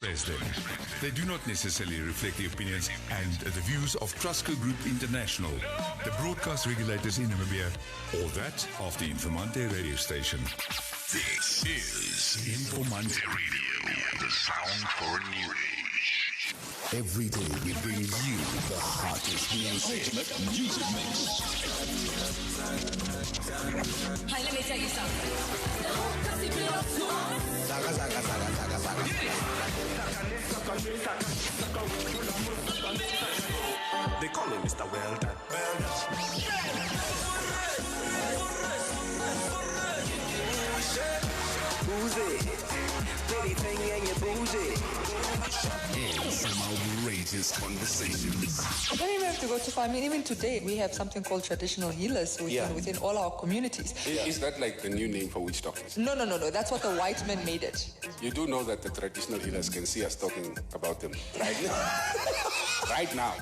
express them. They do not necessarily reflect the opinions and the views of Trustco Group International, the broadcast regulators in Namibia, or that of the Informanté Radio station. This is Informanté Radio, the sound for a new age. Every day we bring you the hottest music. Music mix. Hey, let me tell you something. They call him Mr. Well Done. Boozy, pretty thing and you boozy. And some outrageous conversations. You don't even have to go too far. I mean, even today, we have something called traditional healers within all our communities. Is that like the new name for witch doctors? No. That's what the white men made it. You do know that the traditional healers can see us talking about them right now. Right now.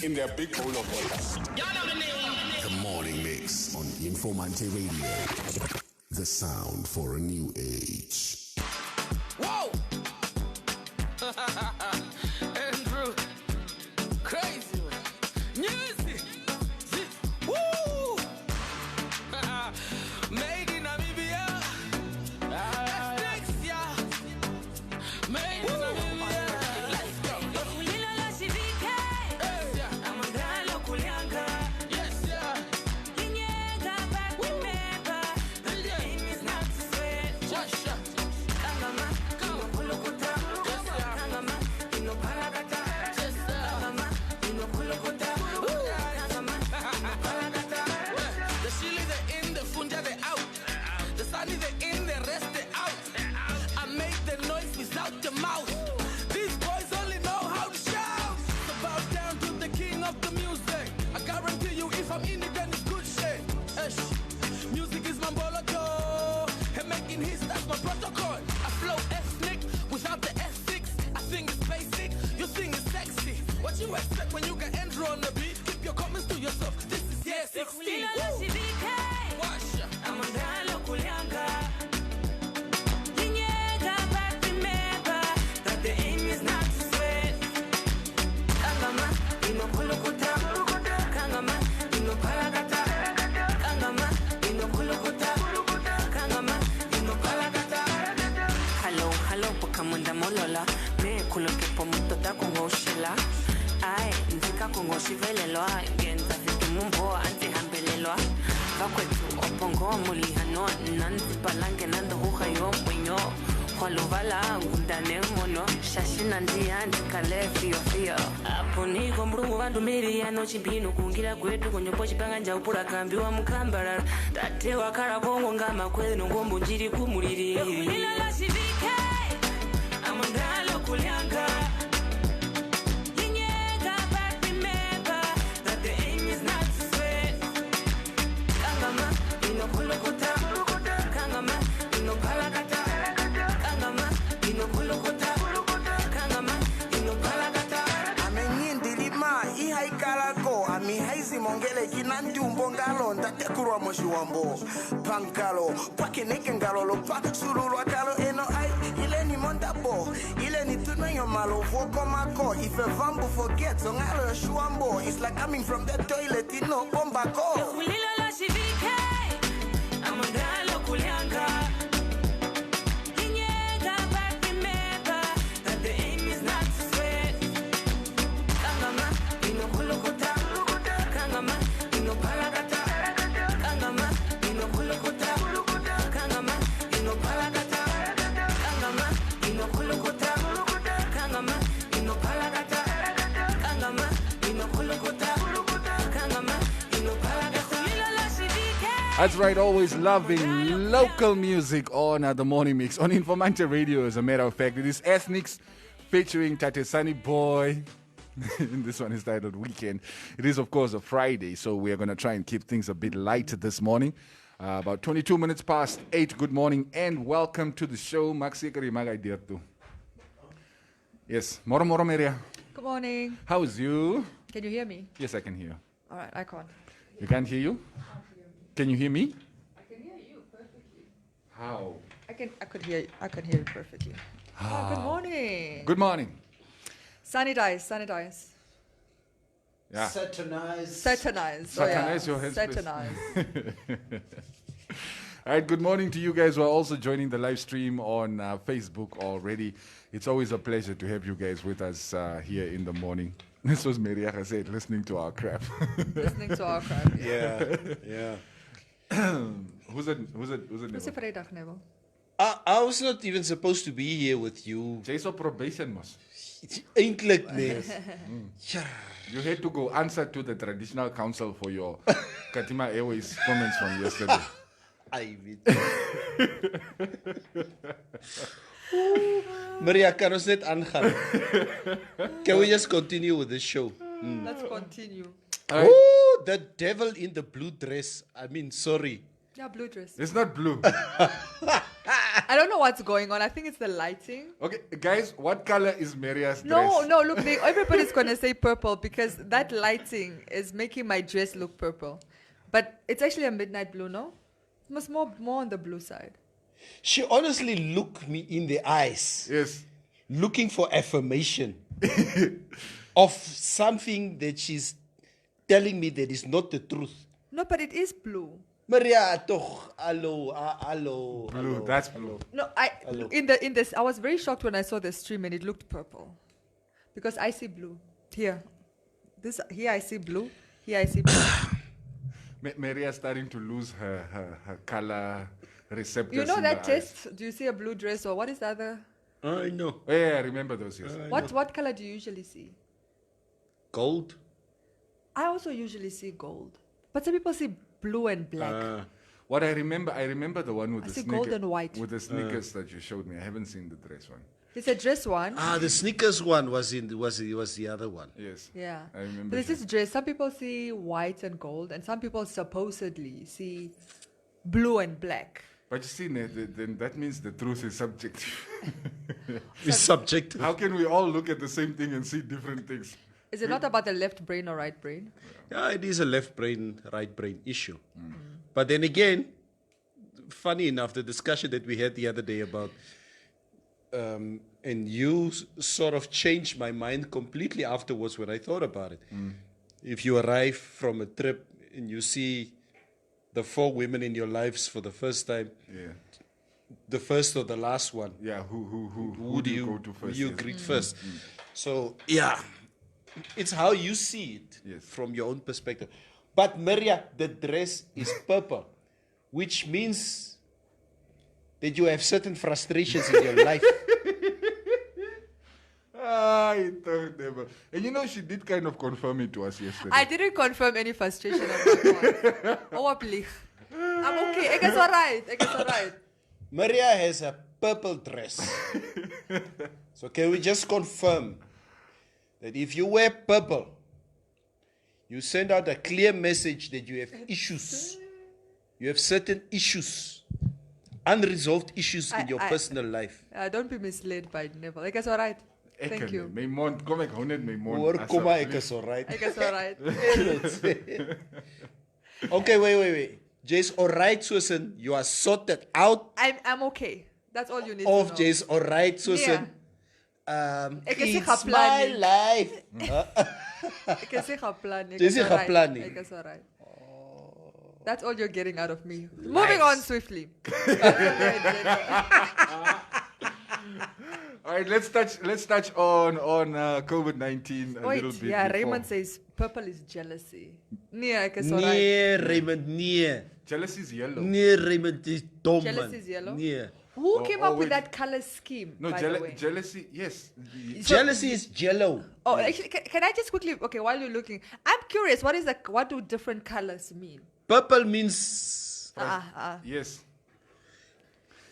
In their big bowl of water. The morning mix on Informanté Radio. The sound for a new age. Whoa! Andrew, crazy music, woo! Made in Namibia, Netflix, yeah. Made in Namibia, let's go. Yes, yeah. The mouth. These boys only know how to shout. So bow down to the king of the music. I guarantee you, if I'm in it, then it's good shit. Music is my boloto, and making hits, that's my protocol. I flow ethnic without the ethics. I think it's basic, you think it's sexy. What you expect when you get Andrew on the beat? Keep your comments to yourself. This is year 16. Wash. I'm on dialogue, molola me kuloke pomuto ta kongoshela ai nzika kongoshivelelwa ngenza zitumumbo anti hambelelwa bakwetu opongo mulihano nanzi palange nando huhayo mwenyo kwalovala ngundane mono shashina ndia ndikale fio apo niko mrungu vandu miri yano chimbino kungira kwetu konyopo chipanga nja upula kambiwa mukambara tate wakara bongo ngama kwenu ngombo njiri kumuliri lila shivike amandalo kulyanga yinyega but remember that the aim is not to sweat kangama inokulokota kangama inopalakata kangama inokulokota kangama inopalakata amenyindilima ihaikalako amihaizi mongele kinandumbo ngalo ndatekurwa moshiwambo pankalo pakeneke ngalo lopa sululwa kalo eno ai ile ni mondabo ile ni tunenyo malo voko mako if a vambu forget so ngalo shuambo it's like coming from the toilet ino bombako kulila la shivike amandalo kulyanga yinyega but remember that the aim is not to sweat kangama inokulokota kangama inopalakata kangama inokulokota kangama inopalakata kangama inokulokota kangama inopalakata kangama inokulokota kangama inopalakata lila la shivike. That's right, always loving local music on the morning mix on Informanté Radio. As a matter of fact, it is Ethnics featuring Tate Sunny Boy. This one is titled Weekend. It is, of course, a Friday, so we are going to try and keep things a bit light this morning. About 22 minutes past 8. Good morning and welcome to the show. Maxi Karimagai Dirtu. Yes, Moro Moro Meria. Good morning. How's you? Can you hear me? Yes, I can hear. All right, I can't. You can't hear you? Can you hear me? I can hear you perfectly. How? I can hear you perfectly. How? Oh, good morning. Good morning. Sanitize. Yeah. Satanize. Satanize your hands, please. Satanize. All right, good morning to you guys who are also joining the live stream on Facebook already. It's always a pleasure to have you guys with us here in the morning. This was Mariaga said, listening to our crap. Listening to our crap. Yeah. Who's it? Who's it vrijdag, Neville? I was not even supposed to be here with you. Jy's op probation, mos. Eintlik nee. Ja. You had to go answer to the traditional council for your Katima Airways comments from yesterday. I weet. Maria, kan ons net aangaan? Can we just continue with the show? Let's continue. Right. Oh, the devil in the blue dress. I mean, sorry. Yeah, blue dress. It's not blue. I don't know what's going on. I think it's the lighting. Okay, guys, what color is Maria's dress? No, look, everybody's going to say purple because that lighting is making my dress look purple. But it's actually a midnight blue, no? It must more on the blue side. She honestly looked me in the eyes. Yes. Looking for affirmation of something that she's telling me that is not the truth. No, but it is blue. Maria, toch, hello. Blue, that's blue. No, I was very shocked when I saw the stream and it looked purple. Because I see blue. Here I see blue. Here I see blue. Maria's starting to lose her color receptors. You know in that the eyes. test? Do you see a blue dress or what is the other? I know. Yeah, I remember those, yes. What color do you usually see? Gold? I also usually see gold. But some people see blue and black. What I remember the one with I the see sneakers. gold and white. With the sneakers that you showed me. I haven't seen the dress one. It's a dress one. The sneakers one was the other one. Yes. Yeah. I remember. But it's this dress. Some people see white and gold, and some people supposedly see blue and black. But you see, then that means the truth is subjective. It's subjective. How can we all look at the same thing and see different things? Is it not about the left brain or right brain? Yeah, it is a left brain, right brain issue. But then again, funny enough, the discussion that we had the other day about, and you sort of changed my mind completely afterwards when I thought about it. If you arrive from a trip and you see the 4 women in your lives for the first time, the first or the last one, who do you go to first? Who you greet first? So, yeah. It's how you see it from your own perspective. But Maria, the dress is purple, which means that you have certain frustrations in your life. I don't never. And you know, she did kind of confirm it to us yesterday. I didn't confirm any frustration on my part. Oh, please. I'm okay. Ek is alright. Maria has a purple dress. So can we just confirm that if you wear purple, you send out a clear message that you have issues. You have certain issues, unresolved issues in your personal life. Don't be misled by Neville. Ek is alright. Thank you. My mond, kom ek hou net my mond. Hoor, kom maar, ek is alright. Ek is alright. Okay, wait. Jay's alright, Susan. You are sorted out. I'm okay. That's all you need to know. Of Jay's alright, Susan. It's my life. Ek is geplan. Jay's geplan. Ek is alright. That's all you're getting out of me. Moving on swiftly. All right, let's touch on COVID-19 a little bit. Yeah, before. Raymond says purple is jealousy. Nee, ek is Nee, alright. Raymond, nee. Jealousy is yellow. Nee, Raymond is dom. Jealousy is yellow? Nee. Who came up with wait. that color scheme? No, by the way? jealousy, yes. Jealousy is jello. Oh, actually, can I just quickly? Okay, while you're looking, I'm curious. What do different colors mean? Purple means Yes.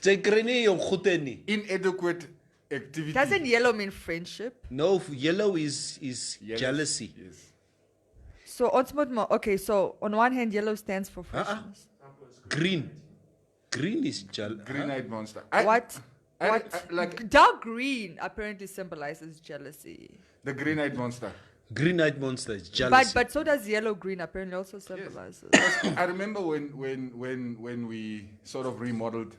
inadequate Activity. Doesn't yellow mean friendship? No, yellow is jealousy. Yes. So, okay, so on one hand, yellow stands for freshness. Green is jealousy. Green-eyed monster. What? Like dark green apparently symbolizes jealousy. the green-eyed monster. Green-eyed monster is jealousy. But so does yellow green apparently also symbolizes. I remember when we sort of remodeled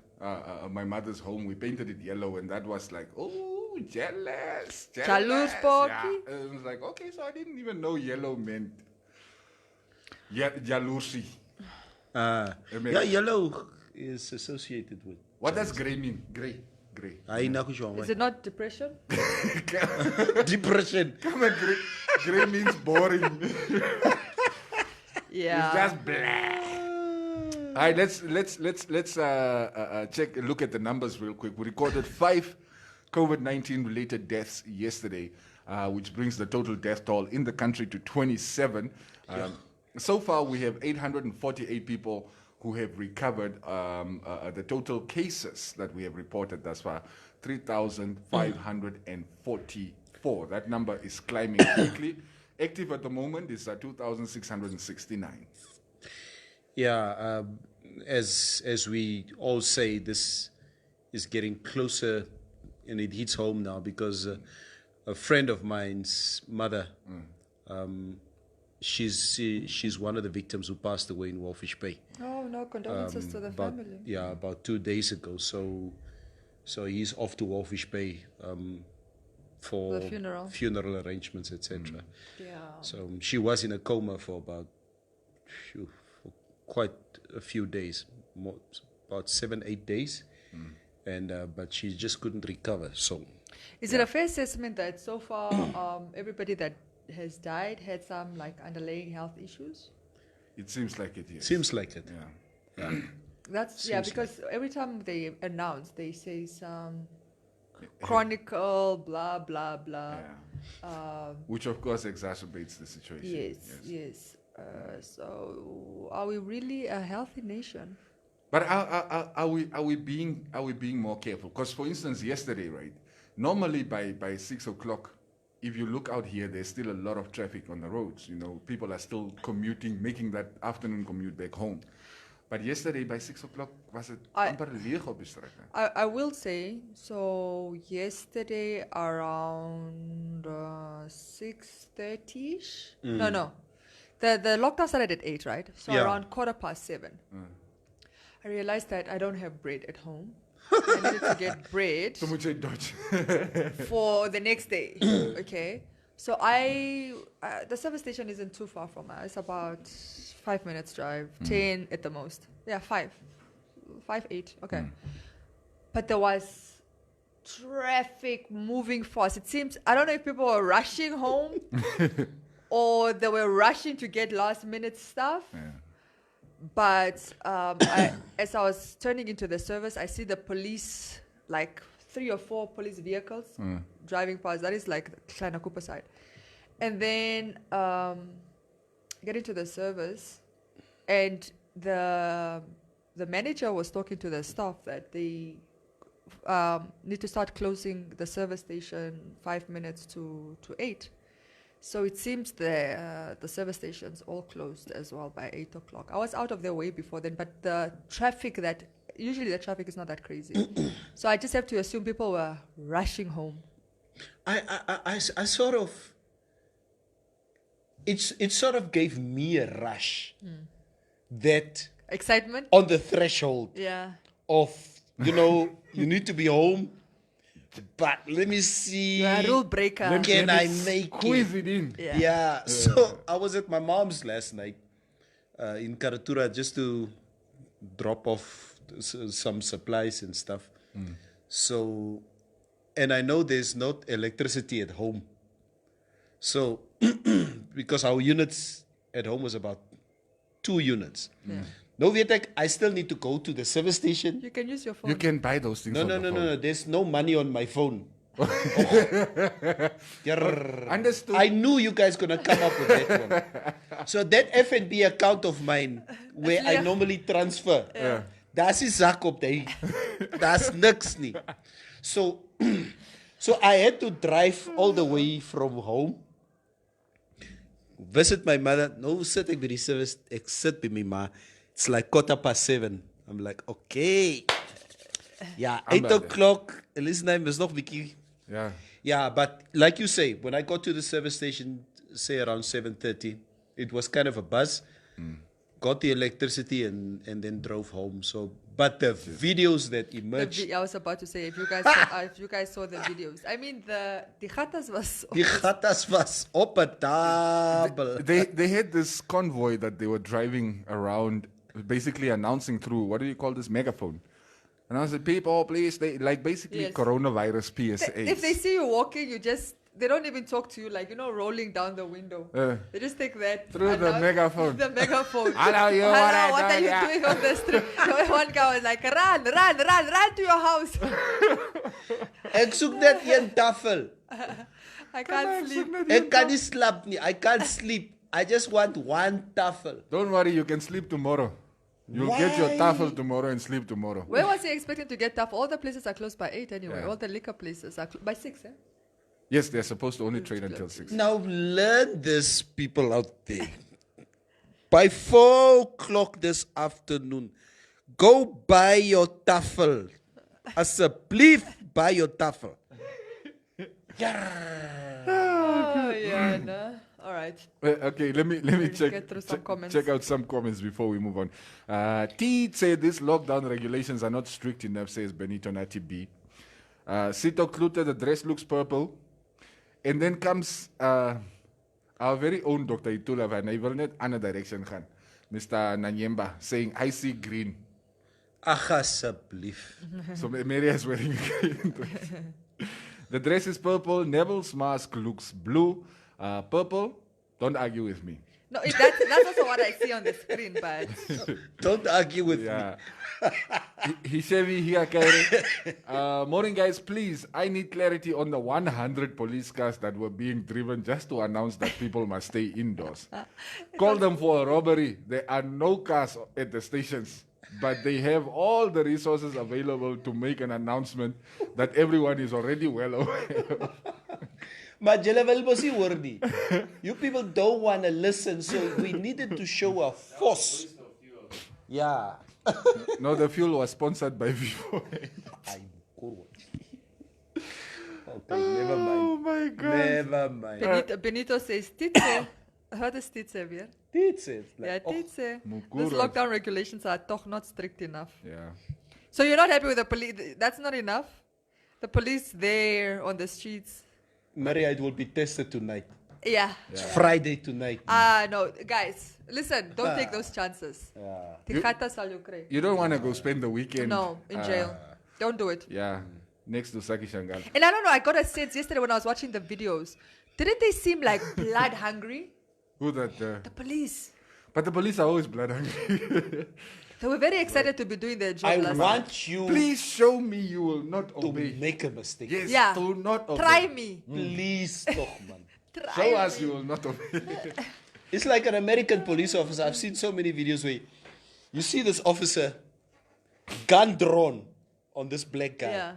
my mother's home, we painted it yellow, and that was like, oh, ooh, jealous. Jaloers, Yeah. Porky. I was like, okay, so I didn't even know yellow meant jalousy. Yeah, yellow is associated with. What does grey mean? Grey. Is it not depression? Depression. Come on, grey means boring. Yeah. It's just black. All right, let's look at the numbers real quick. We recorded 5 COVID-19 related deaths yesterday, which brings the total death toll in the country to 27. So far, we have 848 people who have recovered. The total cases that we have reported thus far, 3,544. That number is climbing quickly. Active at the moment is 2,669. Yeah, as we all say, this is getting closer, and it hits home now because a friend of mine's mother, she's one of the victims who passed away in Wolfish Bay. Oh, no, condolences to the family. Yeah, about 2 days ago. So he's off to Wolfish Bay for The funeral arrangements, etc. Yeah. So she was in a coma for about for quite a few days, about 7-8 days, and but she just couldn't recover. So, Is it a fair assessment that so far everybody that has died had some like underlying health issues? It seems like it is. seems like it. Yeah. That's Seems because every time they announce, they say some chronicle, blah blah blah. Which of course exacerbates the situation. Yes. So, are we really a healthy nation? But are we being more careful? Because for instance, yesterday, right? Normally by 6 o'clock, if you look out here, there's still a lot of traffic on the roads. You know, people are still commuting, making that afternoon commute back home. But yesterday by 6 o'clock was it amper leeg op die straat. I will say, so yesterday around 6:30ish. No. The lockdown started at 8, right? So Yeah. around 7:15. I realized that I don't have bread at home. I needed to get bread So moet jy dodge. for the next day. Okay. So the service station isn't too far from us. It's about 5 minutes drive, 10 at the most. Yeah, 5, 8. Okay. But there was traffic moving fast. It seems, I don't know if people were rushing home or they were rushing to get last minute stuff. Yeah. But as I was turning into the service, I see the police, like 3 or 4 police vehicles driving past. That is like the Kleiner Cooper side. And then get into the service, and the manager was talking to the staff that they need to start closing the service station 5 minutes to 8. So it seems the service stations all closed as well by 8 o'clock. I was out of their way before then, but the traffic usually the traffic is not that crazy. So I just have to assume people were rushing home. I sort of, it sort of gave me a rush that Excitement? on the threshold Yeah. of, you need to be home, but let me see. You're a rule breaker. Can I make Squeeze it? it in. Yeah. So I was at my mom's last night in Karatura just to drop off some supplies and stuff. So, and I know there's not electricity at home. So, because our units at home was about 2 units. No, I still need to go to the service station. You can use your phone. You can buy those things. No. There's no money on my phone. Understood. I knew you guys gonna come up with that one. So that F&B account of mine, where I normally transfer, that's is zak op die. That's niks nie. So I had to drive all the way from home, visit my mother. No, sit ek by die service. Ek sit by my ma. It's like 7:15. I'm like, okay. Yeah, 8 o'clock. Listening is nog bietjie. Yeah. Yeah, but like you say, when I got to the service station, say around 7:30, it was kind of a buzz. got the electricity and then drove home. So, but the videos that emerged, I was about to say, if you guys saw the videos, I mean the gatas was die gatas was op 'n tafel. They had this convoy that they were driving around, basically announcing through, what do you call this, megaphone? And I was like, people, please, they like basically Yes. coronavirus PSAs. If they see you walking, they don't even talk to you, like, rolling down the window. They just take that. Through the megaphone. The megaphone. Hello, you, Hello, what what are you yeah. doing on the street? One guy was like, run to your house. Ek soek net een tafel. I can't sleep. Ek kan nie slaap nie. I can't sleep. I just want one tafel. Don't worry, you can sleep tomorrow. You'll get your tafel tomorrow and sleep tomorrow. Where was he expecting to get tough? All the places are closed by 8 anyway. Yeah. All the liquor places are by 6, eh? Yes, they're supposed to only trade until 6. Now learn this, people out there. By 4 o'clock this afternoon, go buy your tafel. Asseblief buy your tafel. Oh, yeah, no. All right. Okay, let me Get through some comments. check out some comments before we move on. T said these lockdown regulations are not strict enough, says Benito Nati B. Sito Klute, the dress looks purple. And then comes our very own Dr. Itula Van Eyvernet, another direction gaan. Mr. Nanyemba saying, I see green. Ag asseblief. So Mary is wearing a green dress. The dress is purple. Neville's mask looks blue. Purple, don't argue with me. No, that's also what I see on the screen, but Don't argue with me. Yeah. Hishevi here, Kairi. Morning, guys. Please, I need clarity on the 100 police cars that were being driven just to announce that people must stay indoors. Call them for a robbery. There are no cars at the stations, but they have all the resources available to make an announcement that everyone is already well aware of. Maar julle wil mos nie hoor nie. You people don't want to listen, so we needed to show a force. Yeah. No, the fuel was sponsored by Vivo. Okay, never mind. Oh my God. Never mind. Benito says, Titse. What is Titse weer? That's it. Yeah, Titse. Mukura. These lockdown regulations are toch not strict enough. Yeah. So you're not happy with the police? That's not enough? The police there on the streets? Maria, it will be tested tonight. Yeah. It's Friday tonight. No, guys, listen, don't take those chances. Tigata sal you kry. You don't want to go spend the weekend. No, in jail. Don't do it. Yeah, next to Saki Shangal. And I don't know, I got a sense yesterday when I was watching the videos. Didn't they seem like blood hungry? Who that? The police. But the police are always blood hungry. They were very excited to be doing their job I last want you Please show me you will not to obey. make a mistake. Yes, Yeah. do not obey. Try me. Please, toch, man. Try Show me. us you will not obey. It's like an American police officer. I've seen so many videos where you see this officer, gun drawn on this black guy. Yeah.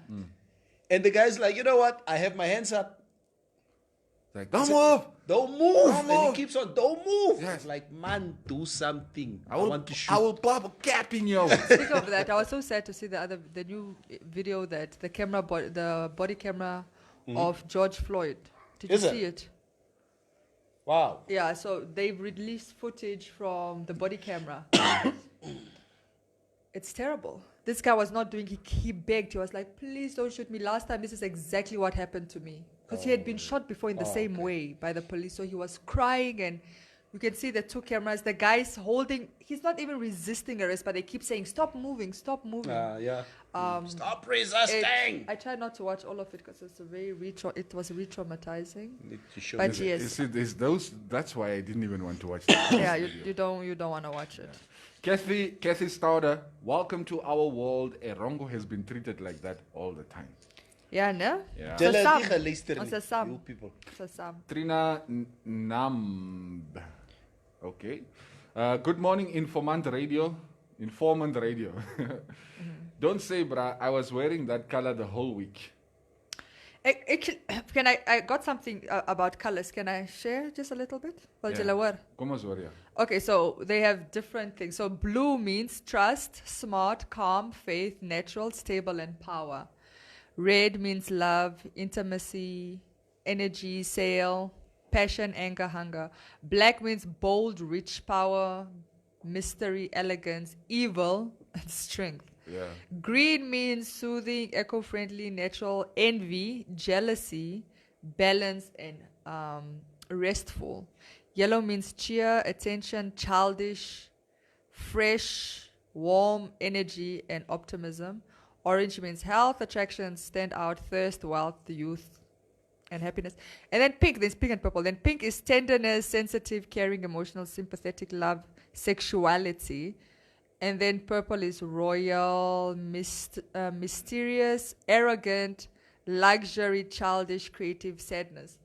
And the guy's like, you know what? I have my hands up. Like, don't move. Don't move. And move. he keeps on, don't move. Yes. It's like, man, do something. I I will, want to shoot. I will pop a cap in you. Speaking of that, I was so sad to see the new video that the body camera of George Floyd. Did Is you it? see it? Wow. Yeah, so they've released footage from the body camera. It's terrible. This guy was not doing, he begged, he was like, please don't shoot me. Last time, this is exactly what happened to me. Because he had been shot before in the same way by the police. So he was crying, and you can see the two cameras. The guy's holding, he's not even resisting arrest, but they keep saying, stop moving, stop moving. Yeah. Stop It- resisting. I tried not to watch all of it because it's a very it was re-traumatizing. Need to show But me. You yes, see, there's those. That's why I didn't even want to watch that. yeah, you don't want to watch it. Kathy Stauder, welcome to our world. Erongo has been treated like that all the time. Yeah, no? Yeah. Julle het Sam. nie geluister Ons nie, is Sam. you people. So Sam. Trina Namb. Okay. Good morning, Informant Radio. Don't say, brah, I was wearing that color the whole week. I got something about colors. Can I share just a little bit? Well, Yeah. Kom ons hoor jou. Okay, so they have different things. So blue means trust, smart, calm, faith, natural, stable, and power. Red means love, intimacy, energy, sail, passion, anger, hunger. Black means bold, rich, power, mystery, elegance, evil, and strength. Yeah. Green means soothing, eco-friendly, natural, envy, jealousy, balance, and restful. Yellow means cheer, attention, childish, fresh, warm, energy, and optimism. Orange means health, attraction, stand out, thirst, wealth, youth, and happiness. And then pink, there's pink and purple. Then pink is tenderness, sensitive, caring, emotional, sympathetic, love, sexuality. And then purple is royal, mysterious, arrogant, luxury, childish, creative, sadness.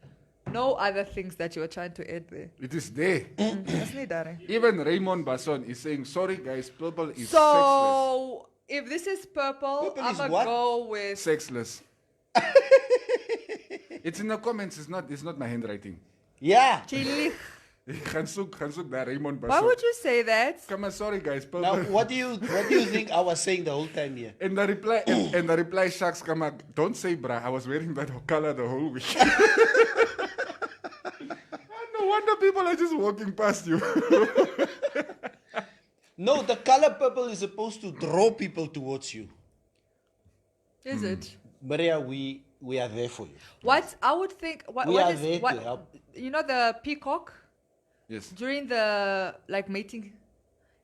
No other things that you were trying to add there. It is there. That's not darling. Even Raymond Basson is saying, sorry guys, purple is So, if this is purple, Purple I'm is going to what? go with... sexless. It's in the comments, it's not my handwriting. Yeah. Chili. Gaan soek daar Raymond Basson. Why would you say that? Come on, sorry guys, purple. Now, what do you think I was saying the whole time here? And the reply, shucks, come on, don't say bruh, I was wearing that color the whole week. No wonder people are just walking past you. No, the color purple is supposed to draw people towards you. Is it? Maria, we are there for you. What I would think... What, We what are is, there what, to help. You know the peacock? Yes. During the mating,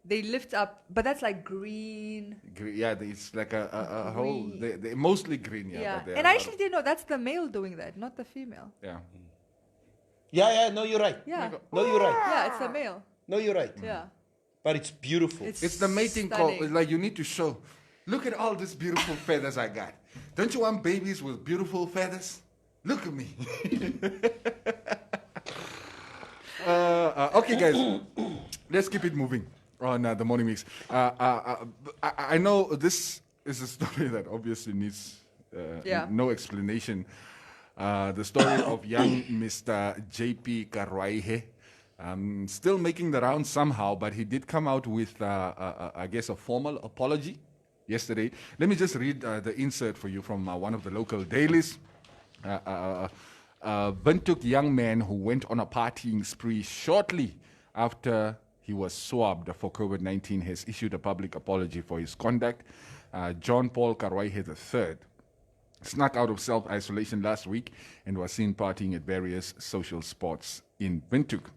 they lift up, but that's like green. Yeah, it's like a whole, they're mostly green, yeah. Yeah. But they And are I a lot actually didn't know that's the male doing that, not the female. yeah. Yeah, no, you're right. Yeah. No, you're right. Yeah, it's the male. No, you're right. Yeah. But it's beautiful. It's the mating call. stunning. It's like you need to show, look at all these beautiful feathers I got. Don't you want babies with beautiful feathers? Look at me. Okay, guys, let's keep it moving on the morning mix. I know this is a story that obviously needs no explanation. The story of young Mr. J.P. Karwaihe. Still making the rounds somehow, but he did come out with, I guess, a formal apology yesterday. Let me just read the insert for you from one of the local dailies. Buntuk young man who went on a partying spree shortly after he was swabbed for COVID-19 has issued a public apology for his conduct. John Paul Karwaihe III snuck out of self-isolation last week and was seen partying at various social spots in Buntuk.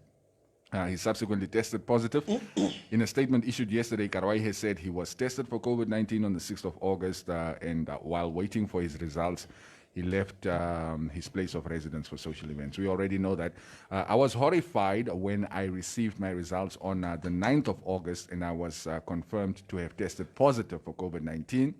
He subsequently tested positive. In a statement issued yesterday, Karwaihe said he was tested for COVID-19 on the 6th of August, and while waiting for his results, he left his place of residence for social events. We already know that. I was horrified when I received my results on the 9th of August, and I was confirmed to have tested positive for COVID-19.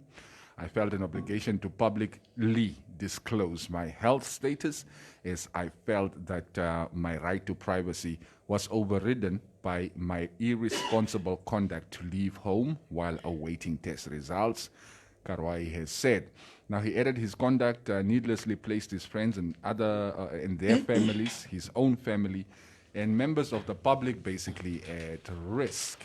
I felt an obligation to publicly disclose my health status, as I felt that my right to privacy was overridden by my irresponsible conduct to leave home while awaiting test results, Karwai has said. Now, he added his conduct needlessly placed his friends and and their families, his own family, and members of the public basically at risk.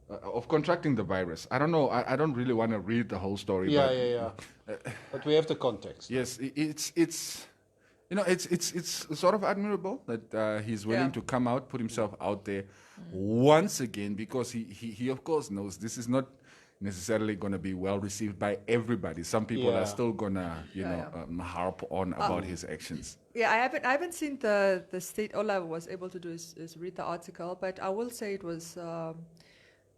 Of contracting the virus. I don't know. I don't really want to read the whole story. Yeah. But we have the context. Yes, it's sort of admirable that he's willing to come out, put himself out there once again, because he of course knows this is not necessarily going to be well received by everybody. Some people are still gonna harp on about his actions. Yeah, I haven't seen the state. All I was able to do is read the article, but I will say it was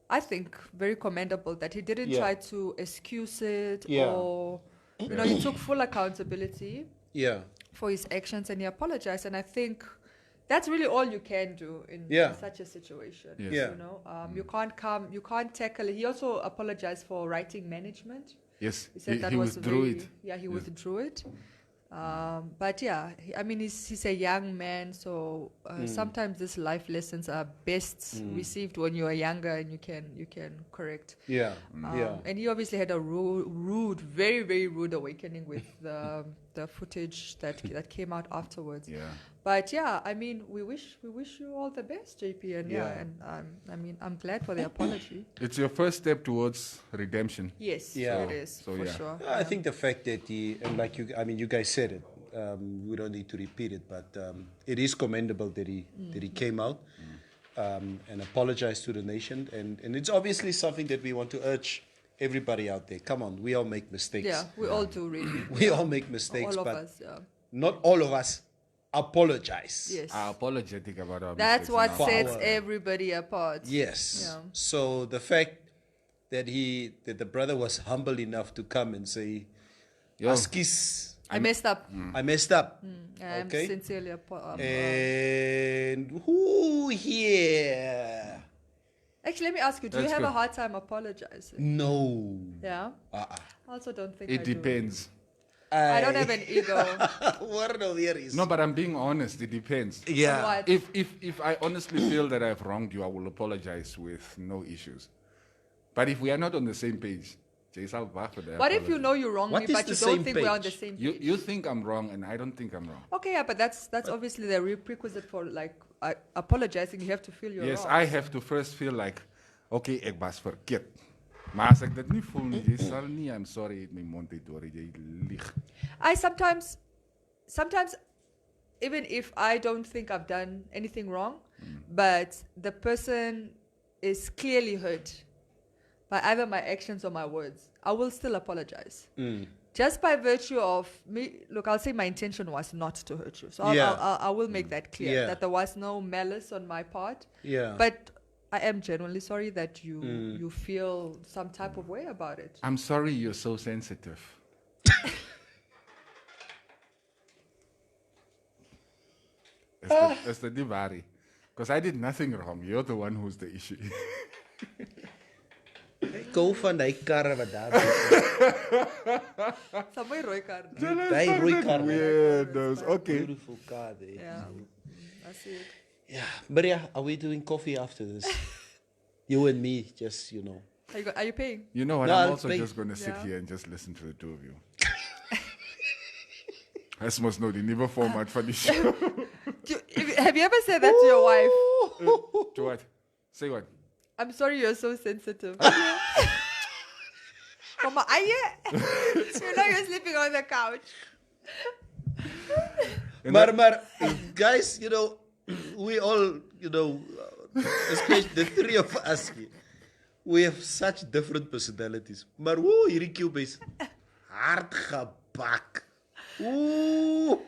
I think very commendable that he didn't try to excuse it or he took full accountability for his actions, and he apologized. And I think that's really all you can do in such a situation. Yes. You can't tackle it. He also apologized for writing management. Yes, He said that he was withdrew it. Yeah, he withdrew it. But yeah, he's a young man, so sometimes these life lessons are best received when you are younger and you can correct. And he obviously had a rude, very, very rude awakening with the footage that came out afterwards. Yeah. But yeah, we wish you all the best, JP, and I'm glad for the apology. It's your first step towards redemption. Yes, Yeah. it is So, for yeah. sure. I think the fact that you guys said it. We don't need to repeat it, but it is commendable that he came out and apologize to the nation. And it's obviously something that we want to urge everybody out there. Come on, we all make mistakes. Yeah, we all do really. We all make mistakes, All of but us, yeah. not all of us apologize. Yes. Are apologetic about our That's mistakes what now. sets everybody apart. Yes. Yeah. So the fact that the brother was humble enough to come and say, Yo. Askis, I messed up. I messed up. I'm Okay. sincerely And who here? Actually, let me ask you, do you That's have a Mm. good. hard time apologizing? No. Yeah? Uh-uh. I also don't think It I do. depends. I don't have an ego. What no there is. No, but I'm being honest. It depends. Yeah. What? If I honestly feel that I've wronged you, I will apologize with no issues. But if we are not on the same page, I'll back for that. What if you know you wrong What me, is but the you don't same think we're on the page? same You page? you think I'm wrong and I don't think I'm wrong. Okay, yeah, but that's obviously the prerequisite for like apologizing. You have to feel you're Yes, wrong. I have to first feel like, okay, ek was verkeerd. Maar as ek dit nie voel nie, jy sal nie, I'm sorry, het my mond uit hoor, jy lieg. I sometimes, even if I don't think I've done anything wrong, but the person is clearly hurt by either my actions or my words, I will still apologize. Just by virtue of me, look, I'll say my intention was not to hurt you. So I will make that clear, Yeah. that there was no malice on my part. Yeah. But I am genuinely sorry that you feel some type of way about it. I'm sorry you're so sensitive. It's the divari. Because I did nothing wrong. You're the one who's the issue. Go van die karre wat daar is. Samai rooi kaart. Die rooi karre. Weirdos. Okay. Beautiful car there. Yeah, I see it. Yeah. Maria, are we doing coffee after this? You and me, just, you know. Are you paying? You know what? No, I'm I'll also play. just going to sit Yeah. here and just listen to the two of you. That's must know the never format for the show. Have you ever said that to your wife? To what? Say what? I'm sorry you're so sensitive. Mama, you know you're sleeping on the couch. Maar, guys, you know, we all, you know, especially the three of us here, we have such different personalities. Maar woe, hierdie Cube is hard gebak. Ooh.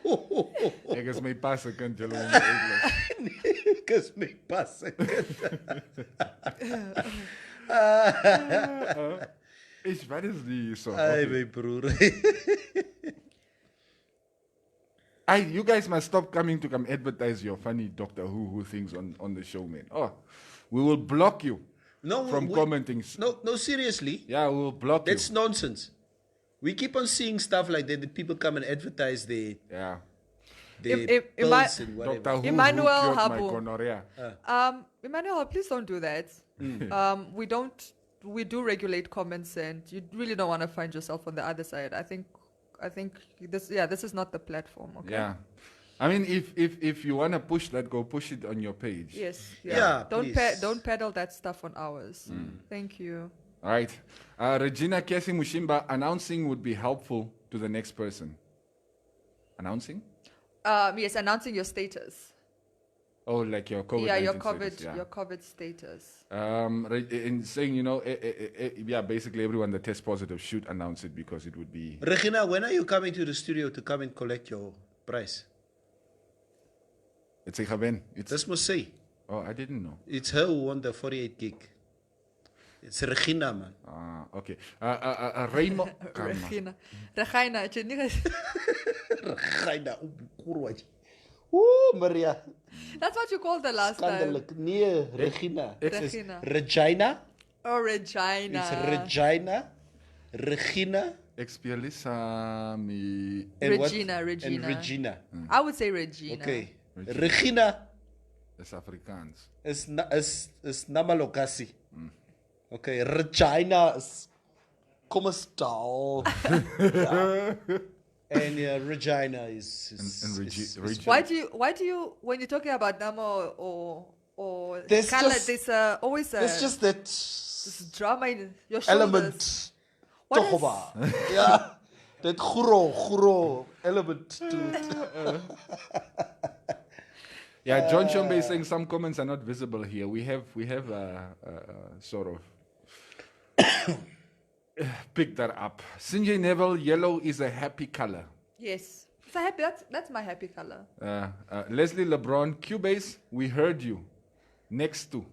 Ek is my pas se kind, julle moet uitlig. Ek is my pas se kind. Wat is die so? Ai, my broer. You guys must stop coming to come advertise your funny Doctor Who things on the show, man. Oh, we will block you from commenting. No, seriously. Yeah, we will block That's you. nonsense. We keep on seeing stuff like that. People come and advertise their Yeah. pills and whatever. Doctor Who Emmanuel cured my Habu. gonorrhea. Emmanuel, please don't do that. We do regulate comments, and you really don't want to find yourself on the other side. I think this is not the platform. Okay. Yeah. I mean, if you want to push that, go push it on your page. Yes. Yeah, Don't please. don't peddle that stuff on ours. Thank you. All right. Regina Kesi Mushimba, announcing would be helpful to the next person. Announcing? Yes, announcing your status. Oh, like your COVID. Your status, COVID, your COVID status. In saying, basically everyone that tests positive should announce it because it would be. Regina, when are you coming to the studio to come and collect your prize? It's a Gaben. This must say. Oh, I didn't know. It's her who won the 48 gig. It's Regina, man. Okay. Raymond. Regina, het jy nie Regina. Ooh, Maria. That's what you called the last time. Scandalous. Nee, Regina. Regina. Regina. Oh, Regina. It's Regina. Regina. Expialisami. And what? Regina. And Regina. I would say Regina. Okay. Regina That's Afrikaans. is nama lokasi. Okay. Regina is kom stal. And Regina is Why do you when you're talking about Namo or There's color, just- there's always It's just that this drama in your shoulders. element. What Toch is- wel. Ja. Dat gro element to it. Yeah, John Chombe is saying some comments are not visible here. We have sort of picked that up. Sinjay Neville, yellow is a happy color. Yes. So happy. That's my happy color. Leslie LeBron, Cubase, we heard you. Next to.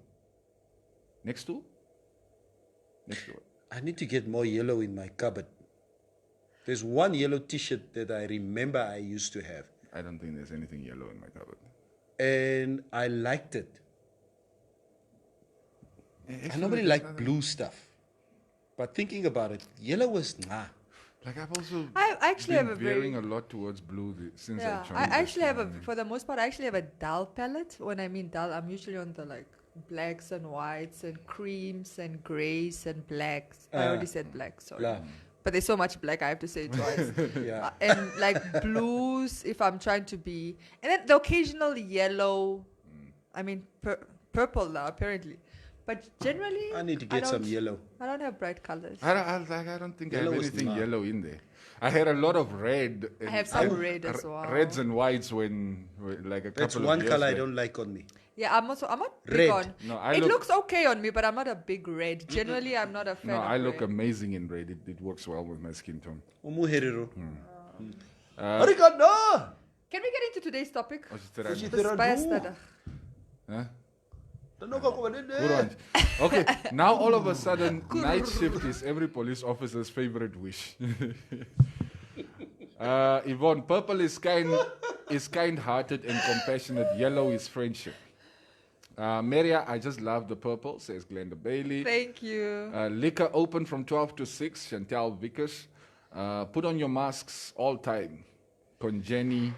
I need to get more yellow in my cupboard. There's one yellow T-shirt that I remember I used to have. I don't think there's anything yellow in my cupboard. And I liked it. I normally like blue stuff. But thinking about it, yellow was nah. Like I've also I actually been have a veering a lot towards blue since Yeah, I joined. I actually this have family. for the most part, I actually have a dull palette. When I mean dull, I'm usually on the like blacks and whites and creams and grays and blacks. I already said black, sorry. Blah. But there's so much black, I have to say it twice. Yeah. And like blues, if I'm trying to be, and then the occasional yellow. I mean, purple now apparently, but generally, I need to get some yellow. I don't have bright colors. I don't think Yellow I have was anything nah. yellow in there. I had a lot of red. I have some red as well. Reds and whites when like a couple That's of one years color I back. don't like on me. Yeah, I'm not big Red. on. No, I it look- looks okay on me, but I'm not a big red. Generally, I'm not a fan No, of I look red. amazing in red. It works well with my skin tone. Umuherero. Uh, Arigato! Can we get into today's topic? Oshiterani. The spy study. Huh? Good one. Okay, now all of a sudden, night shift is every police officer's favorite wish. Yvonne, purple is kind-hearted and compassionate. Yellow is friendship. Maria, I just love the purple, says Glenda Bailey. Thank you. Liquor open from 12 to 6, Chantal Vickers. Put on your masks all time. Conjeni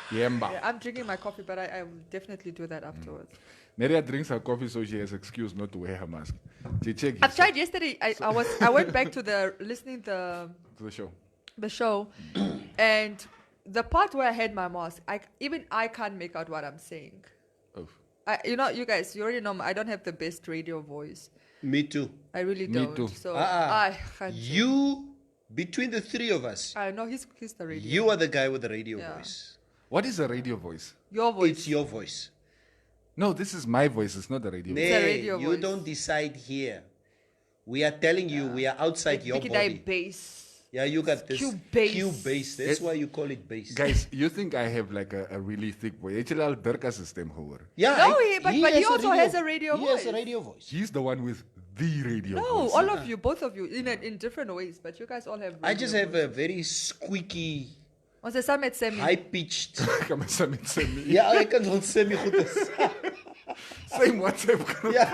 Yemba. Yeah, I'm drinking my coffee, but I will definitely do that afterwards. Maria drinks her coffee, so she has excuse not to wear her mask. She checked I've tried yesterday. I went back to listening to the show. the show, and the part where I had my mask, I can't make out what I'm saying. Oh. You guys, you already know I don't have the best radio voice. Me too. I really Me don't. too. So Ah, I can't. between the three of us, I know he's the radio. you are the guy with the radio Yeah. voice. What is a radio voice? Your voice. It's your voice. No, this is my voice. It's not the radio voice. It's a Nay, radio you voice. don't decide here. We are telling you we are outside your Big body. bass. Yeah, you got this Q bass. Q bass. That's why you call it bass. Guys, you think I have like a really thick voice? Het jy al Dirk se stem gehoor? Yeah, No, but he has a also has a radio He has a voice. radio voice. He's the one with the radio No, voice. all of you, both of you, in different ways, but you guys all have. I just radio have a very squeaky, voice. Ons saam met Sammy. high pitched. Come on, send me. Ja, ek kan ons sê my goed is. Same WhatsApp group. Ja.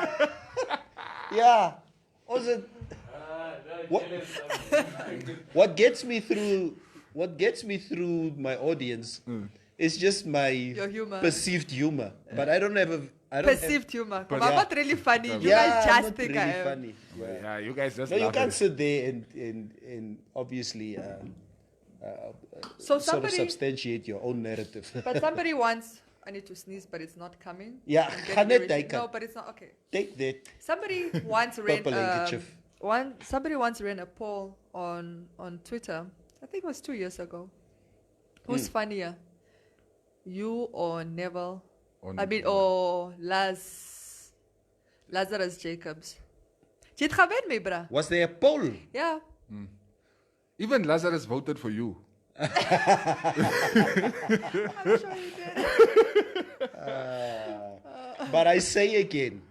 Ja. Ons het what gets me through my audience is just my Your humor. perceived humor. But I don't have Perceived humor. But I'm yeah. not really funny. You yeah, guys I'm just not think really I am. funny. Yeah, you guys just No, you laugh can't at it. sit there and obviously So sort of somebody, substantiate your own narrative. but somebody wants. I need to sneeze, but it's not coming. Yeah, I'm getting gaan net irritated. hy kan. No, but it's not okay. Take that. Somebody once ran Purple handkerchief. somebody once ran a poll on Twitter. I think it was 2 years ago. Who's funnier, you or Neville? Or Lazarus Jacobs. Jy het gewen mee, bra. Was there a poll? Yeah. Even Lazarus voted for you. I'm sure you did. But I say again,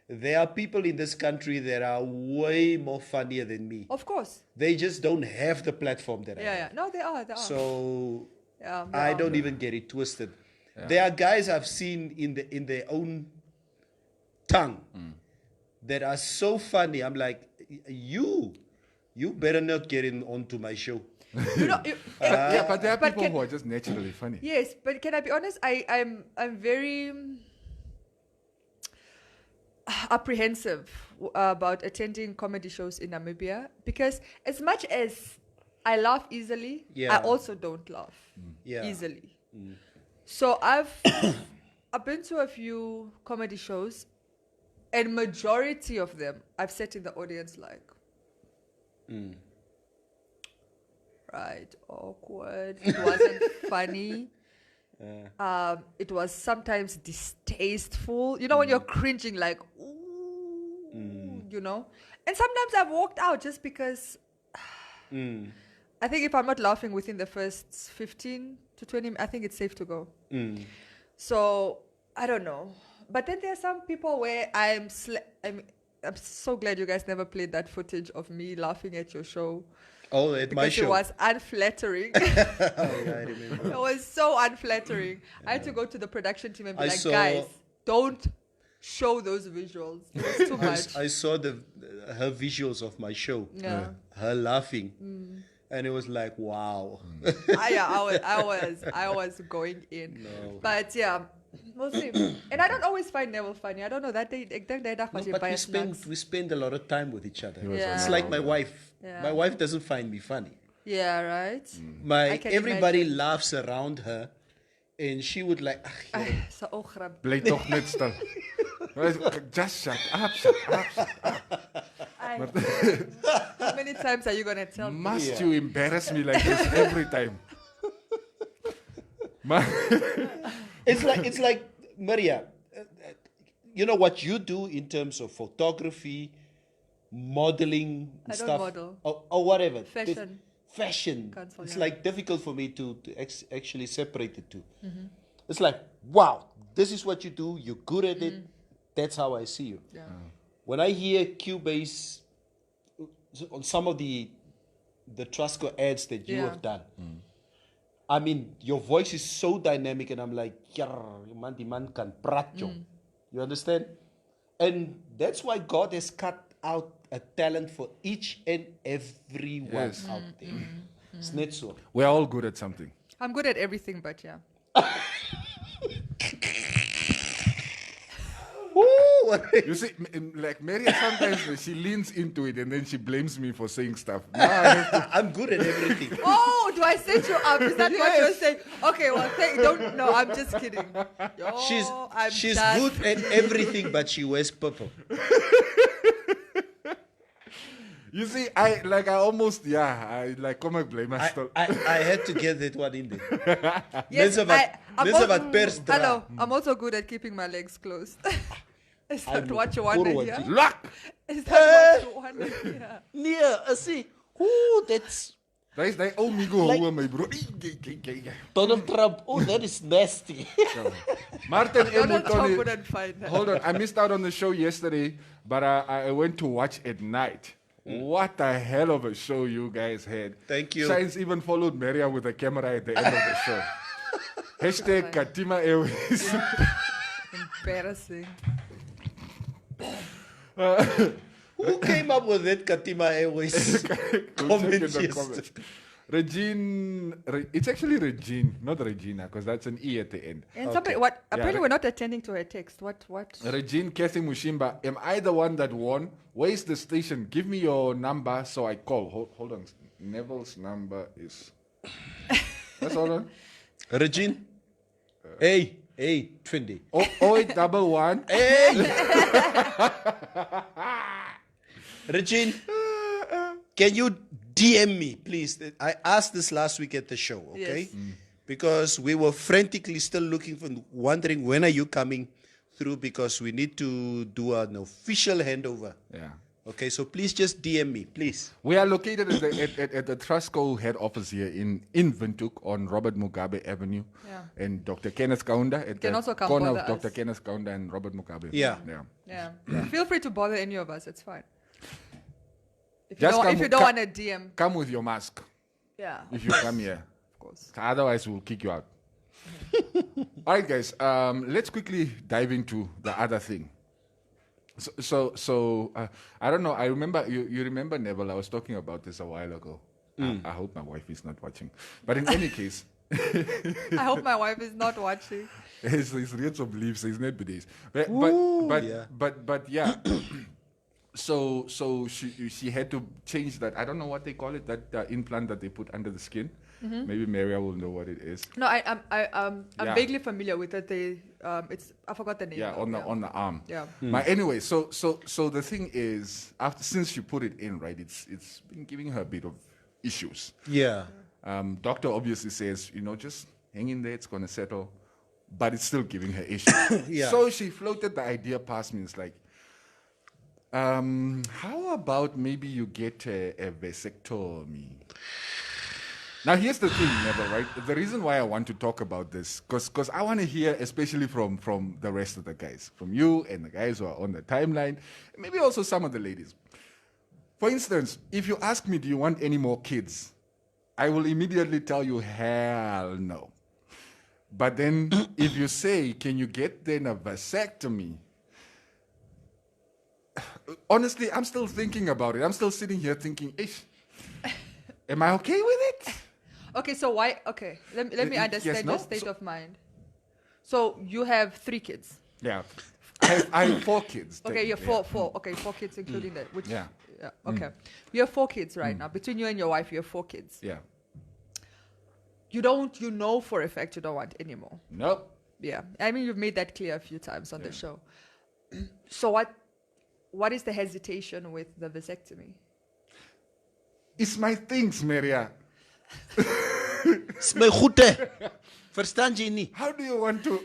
there are people in this country that are way more funnier than me. Of course. They just don't have the platform that I Yeah, have. yeah. No, they are. So Yeah, they I are. don't even get it twisted. There are guys I've seen in their own tongue that are so funny. I'm like, you better not get in onto my show. You know, Yeah, but there are but people can- who are just naturally funny. Yes, but can I be honest? I'm very apprehensive about attending comedy shows in Namibia because as much as I laugh easily, Yeah. I also don't laugh Yeah. easily. So I've been to a few comedy shows, and majority of them I've sat in the audience like, right, awkward. It wasn't funny. It was sometimes distasteful. You know, when you're cringing, like, ooh, you know. And sometimes I've walked out just because I think if I'm not laughing within the first 15 to 20 minutes, I think it's safe to go. So, I don't know. But then there are some people where I'm so glad you guys never played that footage of me laughing at your show. Oh, at my show. It was unflattering. Oh, yeah, I remember. It was so unflattering. I had to go to the production team and be guys, don't show those visuals. It was too much. I saw her visuals of my show. Yeah. Her laughing. And it was like, wow. I was going in. No. But yeah, we'll see. And I don't always find Neville funny. I don't know that day. But we spend a lot of time with each other. Yeah. It's like my wife. Yeah. My wife doesn't find me funny. Yeah, right? Everybody imagine. laughs around her, and she would like. Bly toch net stil. Just shut up. How many times are you going to tell me? Must you embarrass me like this every time? It's like Maria. You know what you do in terms of photography, modeling, I stuff, don't model. or whatever. Fashion. Cancel, it's yeah. like difficult for me to actually separate the two. It's like, wow, this is what you do. You're good at it. That's how I see you. Yeah. When I hear Cubase on some of the Trusco ads that you have done, I mean, your voice is so dynamic, and I'm like, man, the man can praat. You understand? And that's why God has cut out a talent for each and every one out there. It's not so. We're all good at something. I'm good at everything, but yeah. You see, like Mary, sometimes she leans into it and then she blames me for saying stuff. No, I'm good at everything. Oh, do I set you up? Is that what you're saying? Okay, well, don't. No, I'm just kidding. She's good at everything, but she wears purple. You see, I come and blame myself. I had to get that one in there. Yes, Hello, I'm also good at keeping my legs closed. Is that what you want to hear? Luck! Is that what you want to hear? Yeah, see. Ooh, that's That's the only go my bro. Donald Trump. Oh, that is nasty. Martin Donald Trump wouldn't find that. Hold on, I missed out on the show yesterday, but I went to watch at night. What a hell of a show you guys had. Thank you. Science even followed Maria with a camera at the end of the show. Hashtag Katima Airways. Embarrassing. Who came up with that Katima Airways comment yesterday? Regine, it's actually Regine, not Regina, because that's an E at the end. And somebody, what? Apparently, we're not attending to her text. What? Regine Kathy Mushimba, am I the one that won? Where's the station? Give me your number so I call. Hold on. Neville's number is. Let's hold on. Regine? Hey, 20. 0811. Regine, can you DM me, please? I asked this last week at the show, okay? Yes. Because we were frantically still wondering when are you coming through, because we need to do an official handover. Yeah. Okay, so please just DM me, please. We are located at the Trusco head office here in Windhoek on Robert Mugabe Avenue. Yeah. And Dr. Kenneth Kaunda at Can the also come corner of bother Dr. us. Kenneth Kaunda and Robert Mugabe. Yeah. Yeah. Feel free to bother any of us. It's fine. If Just you don't want a DM. Come with your mask Yeah. if you come here. Of course. Otherwise, we'll kick you out. All right, guys. Let's quickly dive into the other thing. So I don't know. I remember you remember Neville. I was talking about this a while ago. I hope my wife is not watching. But in any case, I hope my wife is not watching. it's real to believe. So it's not biddies. But yeah. So she had to change that. I don't know what they call it. That implant that they put under the skin. Mm-hmm. Maybe Maria will know what it is. No, I'm vaguely familiar with it. I forgot the name. Yeah, on the arm. Yeah. But anyway, so the thing is, since she put it in, right, it's been giving her a bit of issues. Yeah. Doctor obviously says, just hang in there, it's going to settle. But it's still giving her issues. Yeah. So she floated the idea past me. It's like, how about maybe you get a vasectomy? Now, here's the thing, Never, right? The reason why I want to talk about this, because I want to hear, especially from the rest of the guys, from you and the guys who are on the timeline, maybe also some of the ladies. For instance, if you ask me, do you want any more kids? I will immediately tell you, hell no. But then if you say, can you get then a vasectomy? Honestly, I'm still thinking about it. I'm still sitting here thinking, ish, am I okay with it? Okay, so why? Okay, let me understand your state of mind. So you have 3 kids. Yeah. I have 4 kids. Okay, you have yeah. four. Okay, 4 kids including that. Which, Yeah. Okay. You have 4 kids right now. Between you and your wife, you have 4 kids. Yeah. You know for a fact you don't want any more. Nope. Yeah. I mean, you've made that clear a few times on the show. So what is the hesitation with the vasectomy? It's my things, Maria. It's my goede. Verstaan jy nie? How do you want to,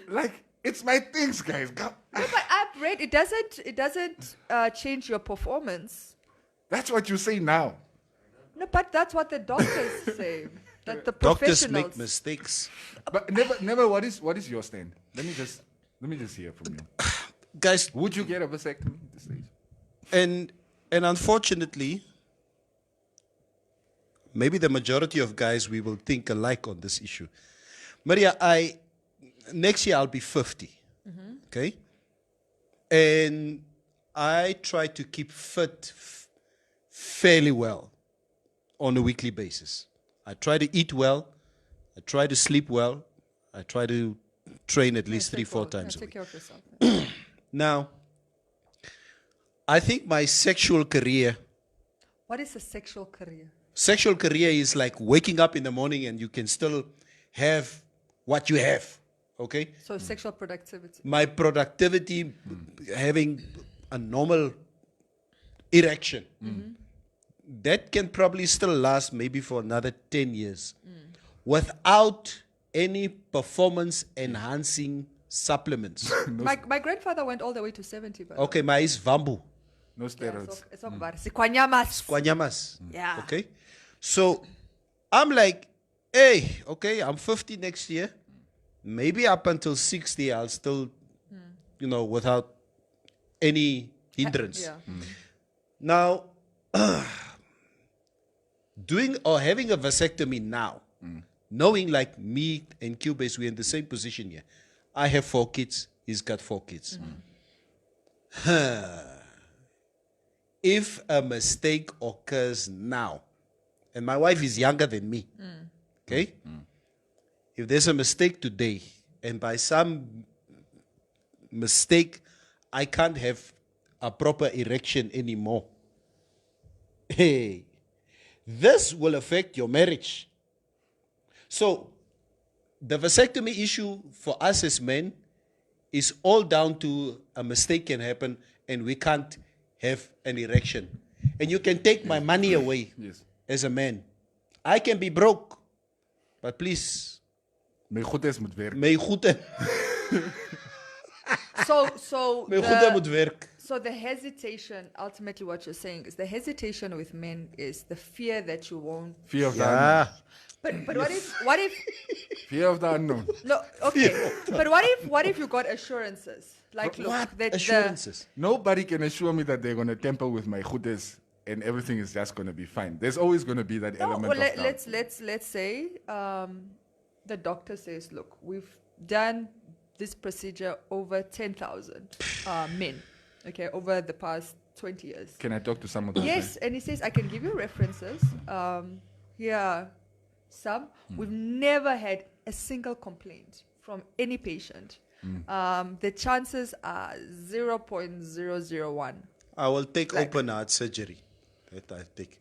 it's my things, guys. No, but I've read it doesn't change your performance. That's what you say now. No, but that's what the doctors say. That the Doctors professionals make mistakes. But never. What is your stand? Let me just hear from you. Guys, Would you get a vasectomy at this stage? and unfortunately, maybe the majority of guys, we will think alike on this issue. Maria, next year I'll be 50. Okay? And I try to keep fit fairly well on a weekly basis. I try to eat well. I try to sleep well. I try to train at least 3-4 times a take week. care of yourself. Now, I think my sexual career What is a sexual career? Sexual career is like waking up in the morning and you can still have what you have. Okay? So sexual productivity. My productivity, having a normal erection, that can probably still last maybe for another 10 years without any performance enhancing supplements. My grandfather went all the way to 70. But Okay, my is Vambu. No steroids. it's Sikwanyamas. Kwanyamas. Yeah. Okay? So I'm like, hey, okay, I'm 50 next year. Maybe up until 60, I'll still, without any hindrance. Yeah. Now, doing or having a vasectomy now, knowing like me and Cubase, we're in the same position here. I have 4 kids, he's got 4 kids. If a mistake occurs now, and my wife is younger than me, okay? If there's a mistake today, and by some mistake, I can't have a proper erection anymore, hey, this will affect your marriage. So, the vasectomy issue for us as men is all down to a mistake can happen and we can't have an erection. And you can take my money away as a man. I can be broke, but please, My goedes moet werken. my goede moet werk. So the hesitation, ultimately what you're saying is the hesitation with men is the fear that you won't. Fear of the unknown. But what if Fear of the unknown. no, okay. But what if you got assurances? Like look, What that assurances? Nobody can assure me that they're going to tamper with my goedes and everything is just going to be fine. There's always going to be that element of doubt. let's say the doctor says, look, we've done this procedure over 10,000 men, okay, over the past 20 years. Can I talk to some of those? Yes, and he says, I can give you references. Here, some. We've never had a single complaint from any patient. The chances are 0.001. I will take open heart surgery. That I take.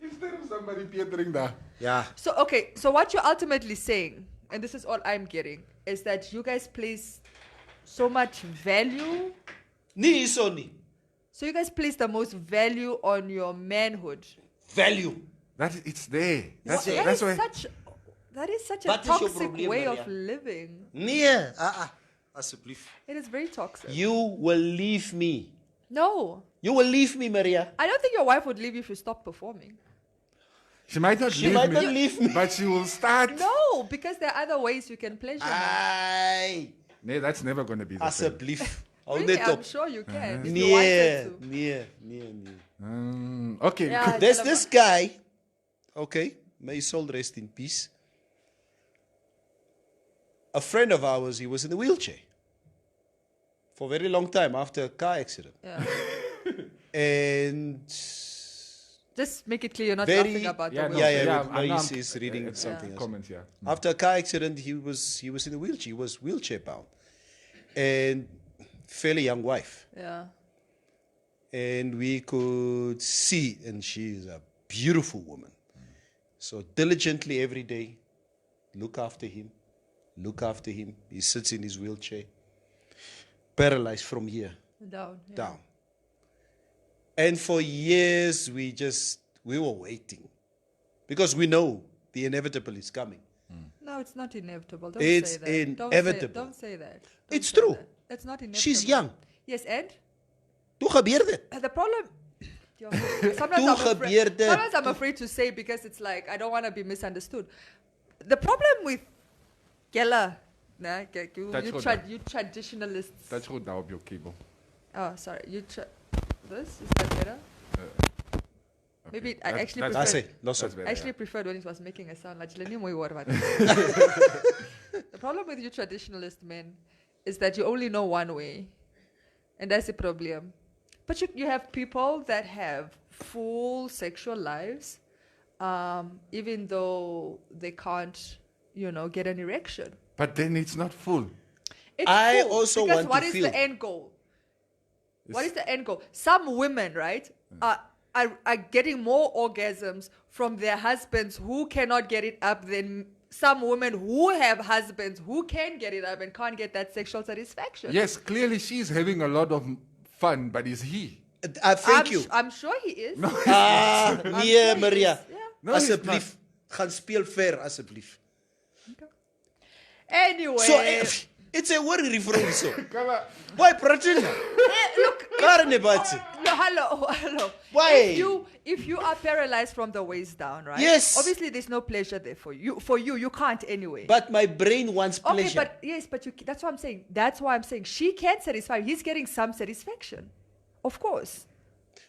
Instead of somebody pietering there. Yeah. So, okay, so what you're ultimately saying, and this is all I'm getting, is that you guys place so much value. Ni iso ni. So you guys place the most value on your manhood. Value. It's there. That's That that's is why. such That is such a Wat is jou toxic probleem, way of Maria? living. Nee, asseblief. It is very toxic. You will leave me. No. You will leave me, Maria. I don't think your wife would leave you if you stop performing. She might not She leave might me, not leave me. but she will start. No, because there are other ways you can pleasure her. Ai, Nee, that's never going to be the same. asseblief. Hou Really, net I'm op. sure you can. If you wanted to. Nee. Okay, Yeah, There's tell her this guy, okay, may his soul rest in peace. A friend of ours, he was in a wheelchair for a very long time after a car accident. Yeah. And Just make it clear you're not Very- laughing about yeah, the no, wheel. yeah, yeah, but I know he's reading something else. comments, yeah. After a car accident, he was in a wheelchair. He was wheelchair bound, and fairly young wife. Yeah. And we could see, and she is a beautiful woman. So diligently every day, look after him. He sits in his wheelchair, paralyzed from here Down. Yeah. down. And for years, we were waiting because we know the inevitable is coming. No, it's not inevitable. Don't It's say that. inevitable. Don't say that. It's say true. that. It's not inevitable. She's young. Yes, and Toe gebeur dit. the problem. Sometimes Toe I'm, gebeur afraid, dit. sometimes I'm afraid to say because it's like I don't want to be misunderstood. The problem with Gela, nah, you traditionalists. That's goed now op your cable. Oh, sorry. This is that better? Maybe I actually I prefer. say, no, That's better. I actually preferred when it was making a sound like The problem with you traditionalist men is that you only know one way. And that's the problem. But you have people that have full sexual lives, even though they can't, get an erection. But then it's not full. It's I full, also because want what to is feel- the end goal? What is the end goal? Some women, right, are getting more orgasms from their husbands who cannot get it up than some women who have husbands who can get it up and can't get that sexual satisfaction. Yes, clearly she's having a lot of fun, but is he? Thank you. I'm sure he is. No, Nee, sure he Maria. is, yeah. No, he's Asseblief, gaan speel ver, asseblief. Anyway. So, it's a worry from so. come on. Why, Pratina? Look. Kare ne batse. No, hello. Why? If you are paralyzed from the waist down, right? Yes. Obviously, there's no pleasure there for you. For you can't anyway. But my brain wants Okay, pleasure. but that's what I'm saying. That's why I'm saying she can satisfy. He's getting some satisfaction, of course.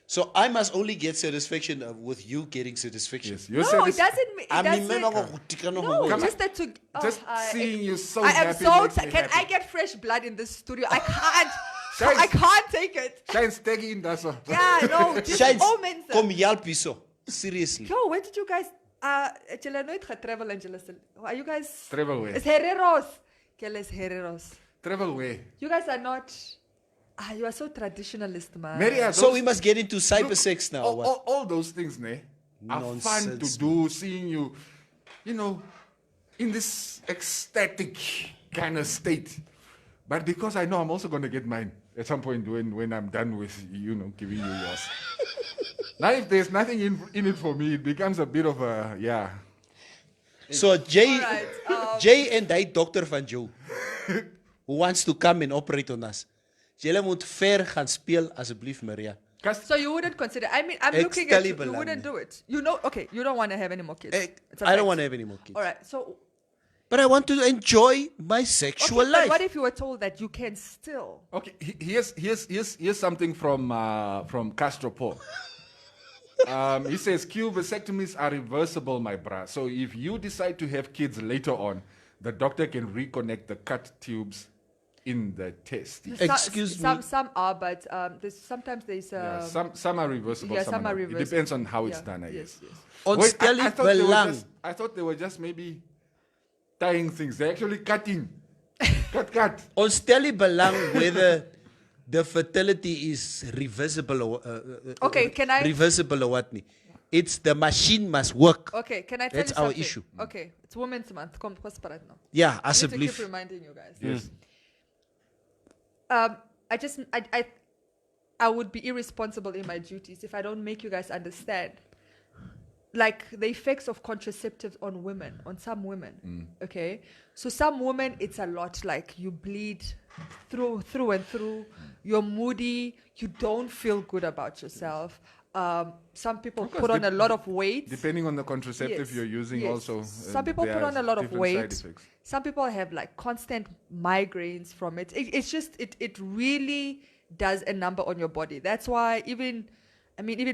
So I must only get satisfaction with you getting satisfaction. Yes, you're No, it doesn't mean. I mean, No, just that to. Just seeing you so I am happy so. makes me Can happy. I get fresh blood in this studio? I can't. Shines. I can't take it. Shines steady in that one. Yeah, no. Just Shines, omens. kom help hierso. Seriously. Yo, where did you guys? Het julle nooit getravel en julle are you guys? Travel where? It's Herreros. Julle is Herreros. Travel where? You guys are not. You are so traditionalist, man. Maria, So we must get into cybersex now. All, what? all those things, ne, are fun Nonsense, to do. Seeing you, in this ecstatic kind of state. But because I know I'm also going to get mine at some point when I'm done with, giving you yours. Now, if there's nothing in it for me, it becomes a bit of a, yeah. So Jay, Alright, Jay and hy dokter van Joe, who wants to come and operate on us. Julle moet ver gaan speel asseblief, Maria. So you wouldn't consider? I mean, I'm looking at you. You wouldn't do it. Okay. You don't want to have any more kids. It's a I don't fact. want to have any more kids. All right. So. But I want to enjoy my sexual Okay, but life. what if you were told that you can still? Okay, here's something from Castro Paul. He says, Q vasectomies are reversible, my bra. So if you decide to have kids later on, the doctor can reconnect the cut tubes in the testes. Excuse me. Some are, but sometimes there's. Some are reversible. yeah, some are not. reversible. It depends on how it's Yeah, done, I yes, guess. yes. Ons stel nie belang. I thought they were just maybe tying things. They're actually cutting. cut. Ons stel nie belang whether the fertility is reversible or Okay, can I- reversible or what nie. It's the machine must work. Okay, can I tell That's you our something? issue. Okay, it's Women's Month. Come, now. Yeah, I need to keep asseblief. reminding you guys. Yes. I would be irresponsible in my duties if I don't make you guys understand like the effects of contraceptives on women, on some women. Okay, so some women it's a lot. Like you bleed through and through. You're moody. You don't feel good about yourself. Some people put on a lot of weight. Depending on the contraceptive you're using, also. Some people put on a lot of weight. Some people have like constant migraines from it. It's just it really does a number on your body. That's why even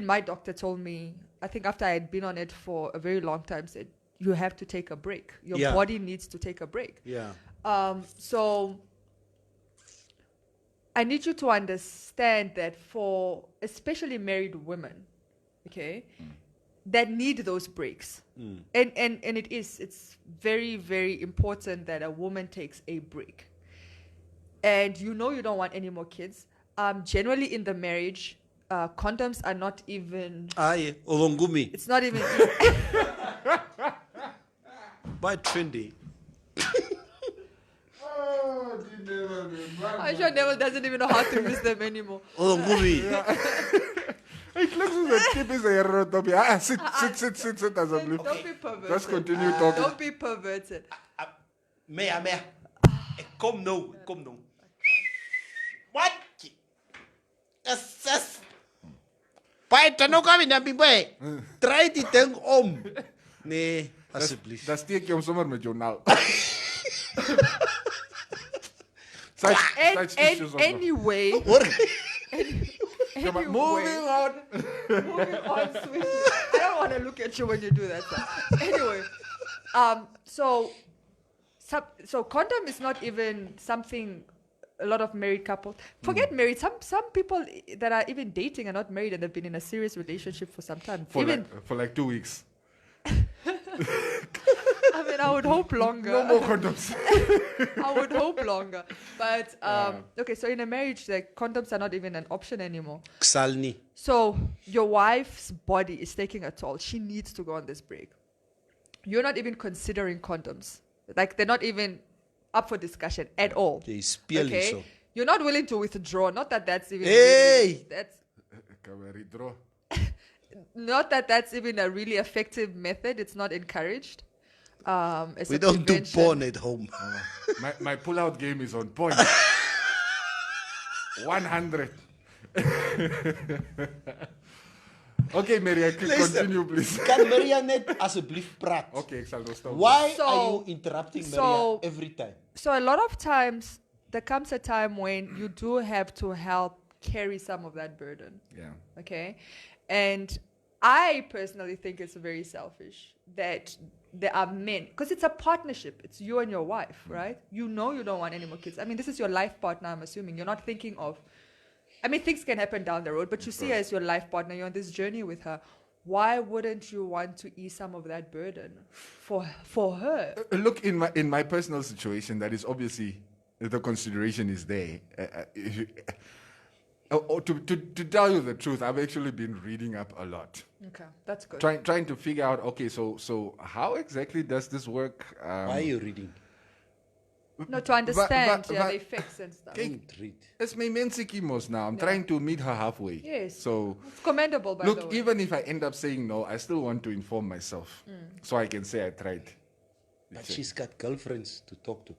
my doctor told me, I think after I had been on it for a very long time, said you have to take a break. Your body needs to take a break. Yeah. So I need you to understand that for especially married women, okay, that need those breaks. And it's very, very important that a woman takes a break. And you don't want any more kids. Generally in the marriage, condoms are not even... Aye, Olongumi. It's not even... By trendy. I'm sure Neville doesn't even know how to use them anymore. Olongumi. It looks as a tip is a rotopia. Sit as a blip. Don't be perverted. Let's continue talking. Don't be perverted. Mea. Kom nou. Wat? Assess. Pai, dan kan we naar binnen. Draai die ding om. Nee, alsjeblieft. Dat steek je om zomaar met jou nou. Anyway, moving on, sweetie. I don't want to look at you when you do that stuff. Anyway, so condom is not even something a lot of married couples forget. Married, some people that are even dating are not married and they've been in a serious relationship for some time. For like 2 weeks. I mean, I would hope longer. No more condoms. I would hope longer. But, okay, so in a marriage, like, condoms are not even an option anymore. Ksalni. So your wife's body is taking a toll. She needs to go on this break. You're not even considering condoms. Like, they're not even up for discussion at all. Okay? So. You're not willing to withdraw. Not that that's even... Hey! Withdraw. Not that that's even a really effective method. It's not encouraged. We don't do porn at home. My pull-out game is on point. 100. Okay, Mary, I can continue, please. Kan Maria net alsjeblieft praat? Okay, ik zal stop. Why are you interrupting Maria every time? So a lot of times, there comes a time when you do have to help carry some of that burden. Yeah. Okay? And I personally think it's very selfish that there are men, because it's a partnership. It's you and your wife, right? You don't want any more kids. I mean, this is your life partner, I'm assuming. You're not thinking of... I mean, things can happen down the road, but you see her as your life partner. You're on this journey with her. Why wouldn't you want to ease some of that burden for her? Look, in my personal situation, that is obviously the consideration is there. To tell you the truth, I've actually been reading up a lot. Okay, that's good. Trying to figure out, okay, so how exactly does this work? Why are you reading? No, to understand the effects and stuff. Don't read. It's my mensikimos now. I'm trying to meet her halfway. Yes. So it's commendable, by the way. Look, even if I end up saying no, I still want to inform myself. So I can say I tried. But she's got girlfriends to talk to.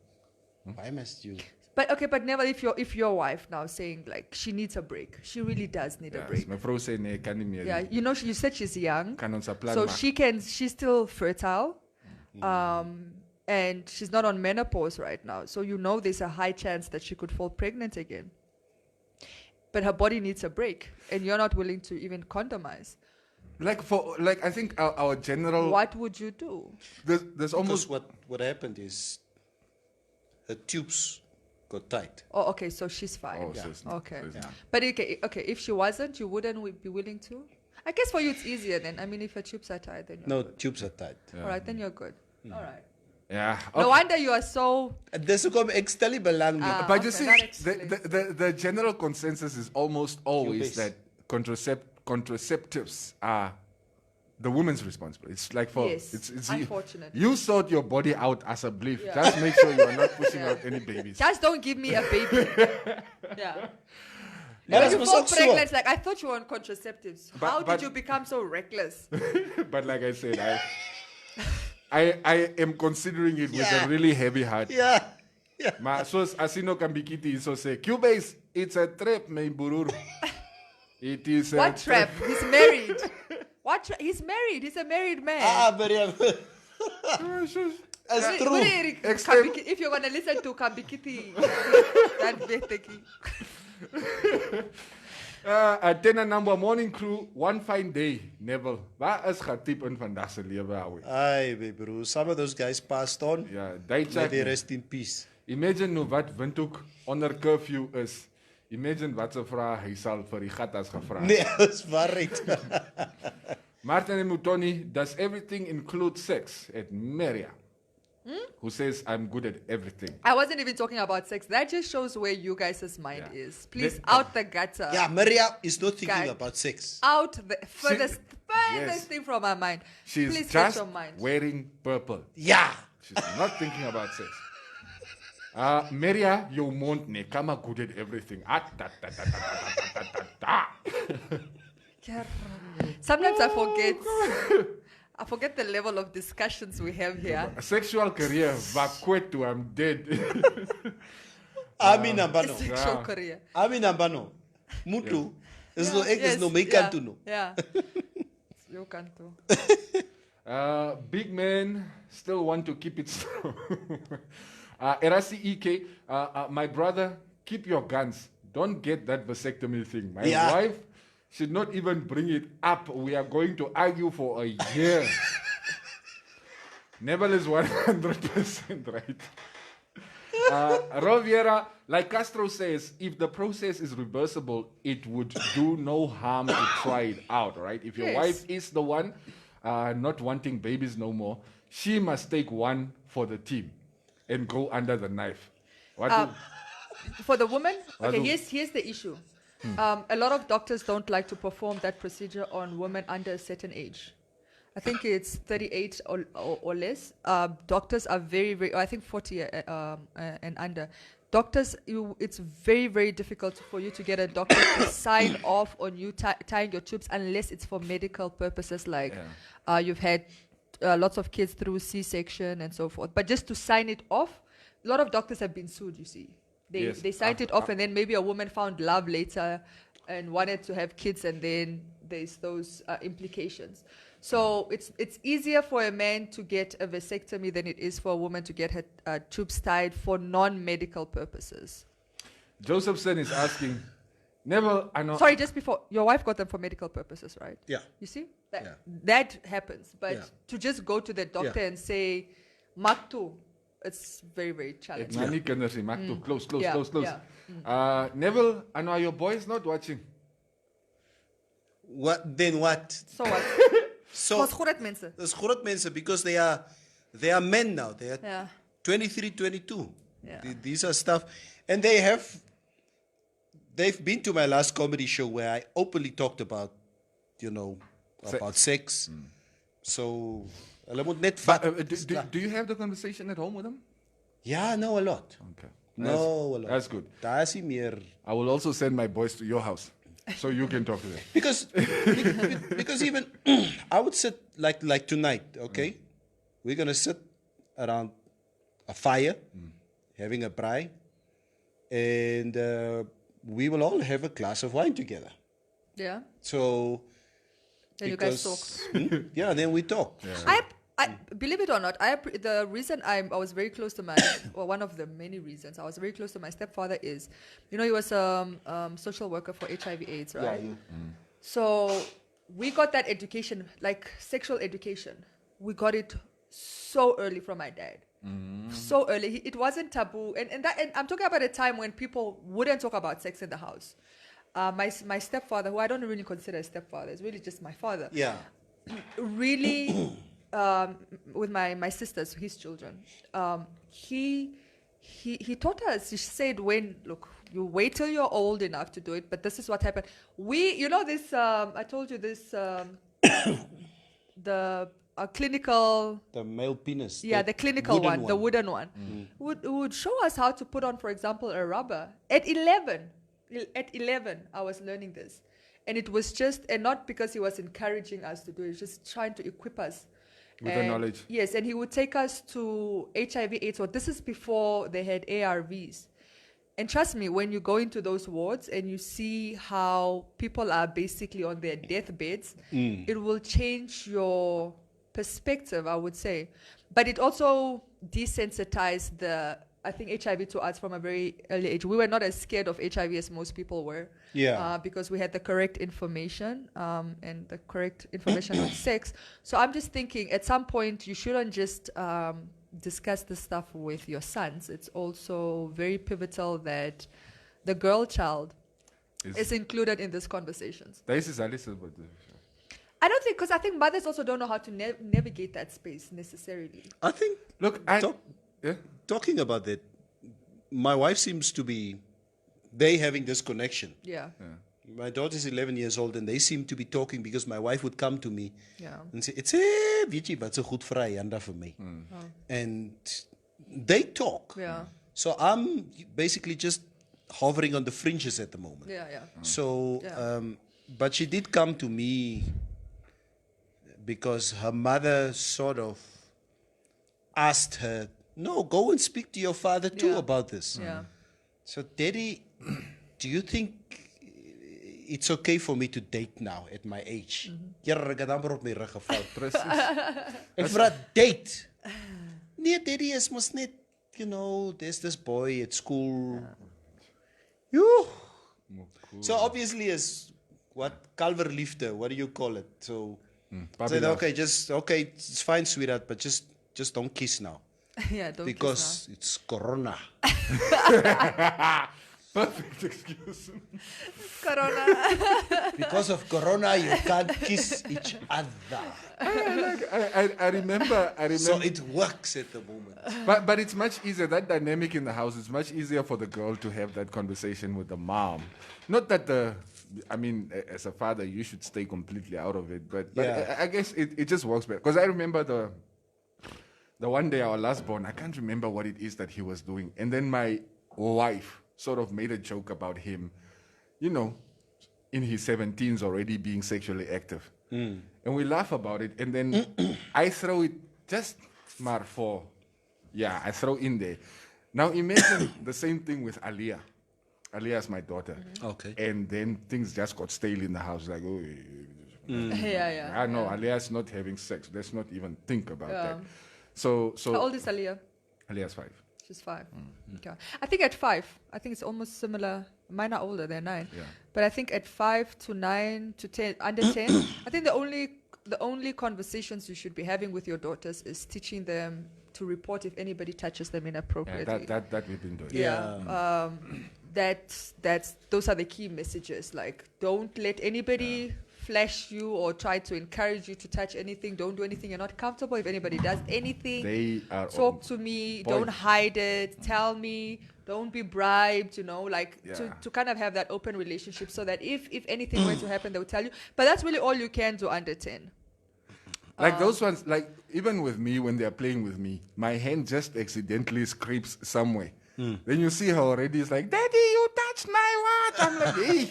Why must you? But never if your wife now saying like she needs a break. She really does need a break. My vrouw zei nee, kan niet meer. Yeah, you said she's young. Kan ons 'n plan So maken. she's still fertile. And she's not on menopause right now. So there's a high chance that she could fall pregnant again. But her body needs a break, and you're not willing to even condomize. I think our general... What would you do? There's almost... What happened is her tubes got tight. Oh, okay, so she's fine. Oh, yeah. Okay. Yeah. But okay, if she wasn't, you wouldn't be willing to? I guess for you it's easier then. I mean, if her tubes are tight, then you're good. Tubes are tight. Yeah. All right, then you're good. All right. Yeah. Okay. No wonder you are so... There's a extally belang. But you see, the general consensus is almost always that contraceptives are the woman's responsibility. It's like for... Yes, it's unfortunate. You sort your body out as a belief. Yeah. Just make sure you are not pushing out any babies. Just don't give me a baby. Yeah. When Maras you fall masuk pregnant, suap. it's like, I thought you were on contraceptives. But- How but- did you become so reckless? But like I said, I am considering it with Yeah. a really heavy heart. Yeah. Yeah. Maar zoals Asino Kambikiti so say, Cubase, it's a trap, my burur. It is a What trap? He's married. What? He's married. He's a married man. Miriam. That's true. If you're gonna listen to Kambikiti, that veteki. Tena number morning crew, one fine day, Neville. Waar is getiep in vandag se lewe ouwe? Aye, baby, bro. Some of those guys passed on. Ja, May Duitsland. they rest in peace. Imagine nou wat Windhoek onder curfew is. Imagine wat se vraag hy sal vir die gat as gevra. Nee, that's right. Martin en Mutoni, does everything include sex? At Maria, who says I'm good at everything. I wasn't even talking about sex. That just shows where you guys' mind Yeah. is. Please, Let- out the gutter. Yeah, Maria is not thinking Guy. about sex. Out the furthest Yes. thing from my mind. She's Please get just your mind. wearing purple. Yeah. She's not thinking about sex. Maria, jou mond nee, kama good at everything. Sometimes I forget. I forget the level of discussions we have here. Sexual career, vakwetu, I'm dead. Ami nambano. Sexual career. Ami nambano. Mutu. Is no ek is no make yeah, to no. yeah. You can too. Big men still want to keep it strong. Erasi EK, my brother, keep your guns. Don't get that vasectomy thing. My Yeah. wife should not even bring it up. We are going to argue for a year. Neville is 100% right. Roviera, like Castro says, if the process is reversible, it would do no harm to try it out, right? If your Yes. wife is the one not wanting babies no more, she must take one for the team and go under the knife. What For the woman, okay, do- here's the issue. A lot of doctors don't like to perform that procedure on women under a certain age. I think it's 38 or less. Doctors are very, very, I think 40 and under. Doctors, it's very, very difficult for you to get a doctor to sign off on you tying your tubes unless it's for medical purposes, like you've had lots of kids through C-section and so forth. But just to sign it off, a lot of doctors have been sued, you see. Yes. They signed it off, and then maybe a woman found love later and wanted to have kids, and then there's those implications. So it's easier for a man to get a vasectomy than it is for a woman to get her tubes tied for non-medical purposes. Josephson is asking, Neville, I know. Sorry, just before, your wife got them for medical purposes, right? Yeah. You see? Yeah. That happens. But Yeah. to just go to the doctor Yeah. and say, Maktu, it's very, very challenging. Nani kinders nie, maak toe. Close. Yeah. Neville, I know your boys not watching. What then what? So what? So Ons groot mense. there's groot mense because they are men now. They are Yeah. 23, 22. Yeah. These are stuff, and they've been to my last comedy show where I openly talked about, about sex. So, hulle moet net vat. Do you have the conversation at home with them? Yeah, know a lot. Okay. No, a lot. That's good. Daar is nie meer. I will also send my boys to your house so you can talk to them. Because even I would sit like tonight, okay? We're gonna sit around a fire, having a braai, and we will all have a glass of wine together. Yeah. So Then you guys talk. Yeah, then we talk. I believe it or not, the reason I was very close to my, or one of the many reasons I was very close to my stepfather is, he was a social worker for HIV/AIDS, right? So we got that education, like sexual education. We got it so early from my dad. So early. It wasn't taboo. And I'm talking about a time when people wouldn't talk about sex in the house. My stepfather, who I don't really consider a stepfather, is really just my father. Yeah. Really, with my sisters, his children, he taught us. He said, look, you wait till you're old enough to do it, but this is what happened. This, I told you this, the clinical... The male penis. Yeah, the clinical one, the wooden one, would show us how to put on, for example, a rubber at 11. at 11, I was learning this. And it was just, and not because he was encouraging us to do it, just trying to equip us. With the knowledge. Yes, and he would take us to HIV/AIDS. Well, this is before they had ARVs. And trust me, when you go into those wards and you see how people are basically on their deathbeds, it will change your perspective, I would say. But it also desensitized I think HIV to us from a very early age. We were not as scared of HIV as most people were. Yeah. Because we had the correct information and the correct information on sex. So I'm just thinking at some point you shouldn't just discuss this stuff with your sons. It's also very pivotal that the girl child is included in these conversations. This is a little bit. I don't think, because I think mothers also don't know how to navigate that space necessarily. I think, Look, talking about that, my wife seems to be, they having this connection. Yeah. My daughter's 11 years old and they seem to be talking because my wife would come to me and say, it's a wat so goed vry anda for me. And they talk. Yeah. So I'm basically just hovering on the fringes at the moment. Yeah. So, but she did come to me because her mother sort of asked her, no, go and speak to your father too about this. Yeah. So, Daddy, do you think it's okay for me to date now at my age? Ek vra date. Nee, Daddy, is mos net, there's this boy at school. So obviously as what kalverliefde, what do you call it? So said, okay, it's fine, sweetheart, but just don't kiss now. Yeah, don't because it's corona. Perfect excuse. Corona. Because of corona, you can't kiss each other. I remember. So it works at the moment. But it's much easier. That dynamic in the house is much easier for the girl to have that conversation with the mom. Not that as a father, you should stay completely out of it. But I guess it just works better. Because I remember the one day our last born, I can't remember what it is that he was doing. And then my wife sort of made a joke about him, in his 17s already being sexually active. And we laugh about it. And then I throw it just I throw in there. Now imagine the same thing with Aliyah. Aliyah is my daughter. Okay. And then things just got stale in the house. Like, Yeah. I know, Aliyah's not having sex. Let's not even think about that. So How old is Aliyah? Aliyah's 5. She's 5. Okay. I think at 5, I think it's almost similar. Mine are older, they're 9. Yeah. But I think at 5 to 9 to 10, under 10, I think the only conversations you should be having with your daughters is teaching them to report if anybody touches them inappropriately. That we've been doing. Those are the key messages. Like, don't let anybody flash you or try to encourage you to touch anything. Don't do anything you're not comfortable. If anybody does anything, talk to me. Don't hide it. Tell me. Don't be bribed, to kind of have that open relationship so that if anything were to happen, they'll tell you. But that's really all you can do under 10. Like those ones, like even with me, when they're playing with me, my hand just accidentally scrapes somewhere. Then you see her already, it's like, Daddy, you touched my what? I'm like, hey,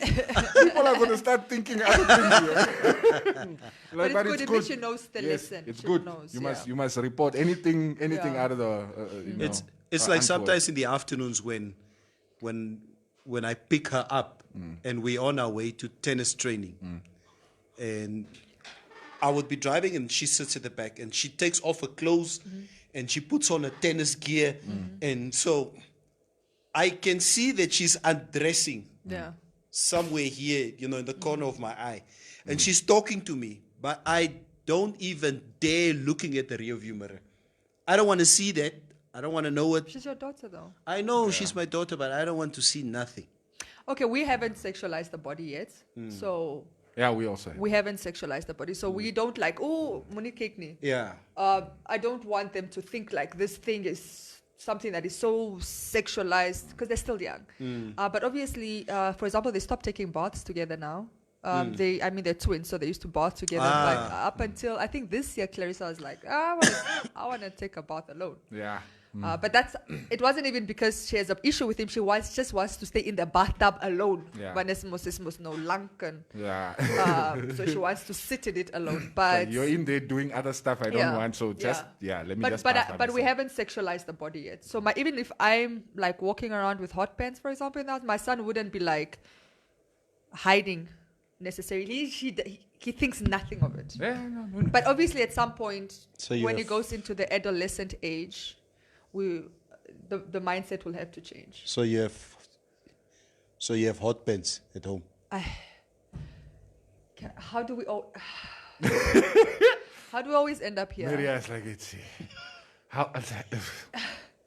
people are going to start thinking other things here. But it's good if she knows the lesson. It's she good. Knows, you must report anything out of the, It's like sometimes in the afternoons when I pick her up and we're on our way to tennis training, and I would be driving and she sits at the back and she takes off her clothes and she puts on her tennis gear, and so I can see that she's undressing somewhere here, in the corner of my eye, and she's talking to me, but I don't even dare looking at the rearview mirror. I don't want to see that. I don't want to know it. She's your daughter, though. I know she's my daughter, but I don't want to see nothing. Okay, we haven't sexualized the body yet, so... Yeah, we also have. We haven't sexualized the body, so we don't Monique Kekni. Yeah. I don't want them to think like this thing is something that is so sexualized because they're still young. But obviously, for example, they stopped taking baths together now. They're twins, so they used to bath together. Like, up until I think this year, Clarissa was like, I want to take a bath alone. Yeah. But it wasn't even because she has an issue with him. She just wants to stay in the bathtub alone. Yeah. No lanken. Yeah. So she wants to sit in it alone. But you're in there doing other stuff I don't want. So just let me just. But we haven't sexualized the body yet. So even if I'm like walking around with hot pants, for example, in the house, my son wouldn't be like hiding necessarily. He thinks nothing of it. Yeah, no. But obviously, at some point, So when he goes into the adolescent age, the mindset will have to change. So you have hot pants at home. How do we always end up here? Maria's like it's how.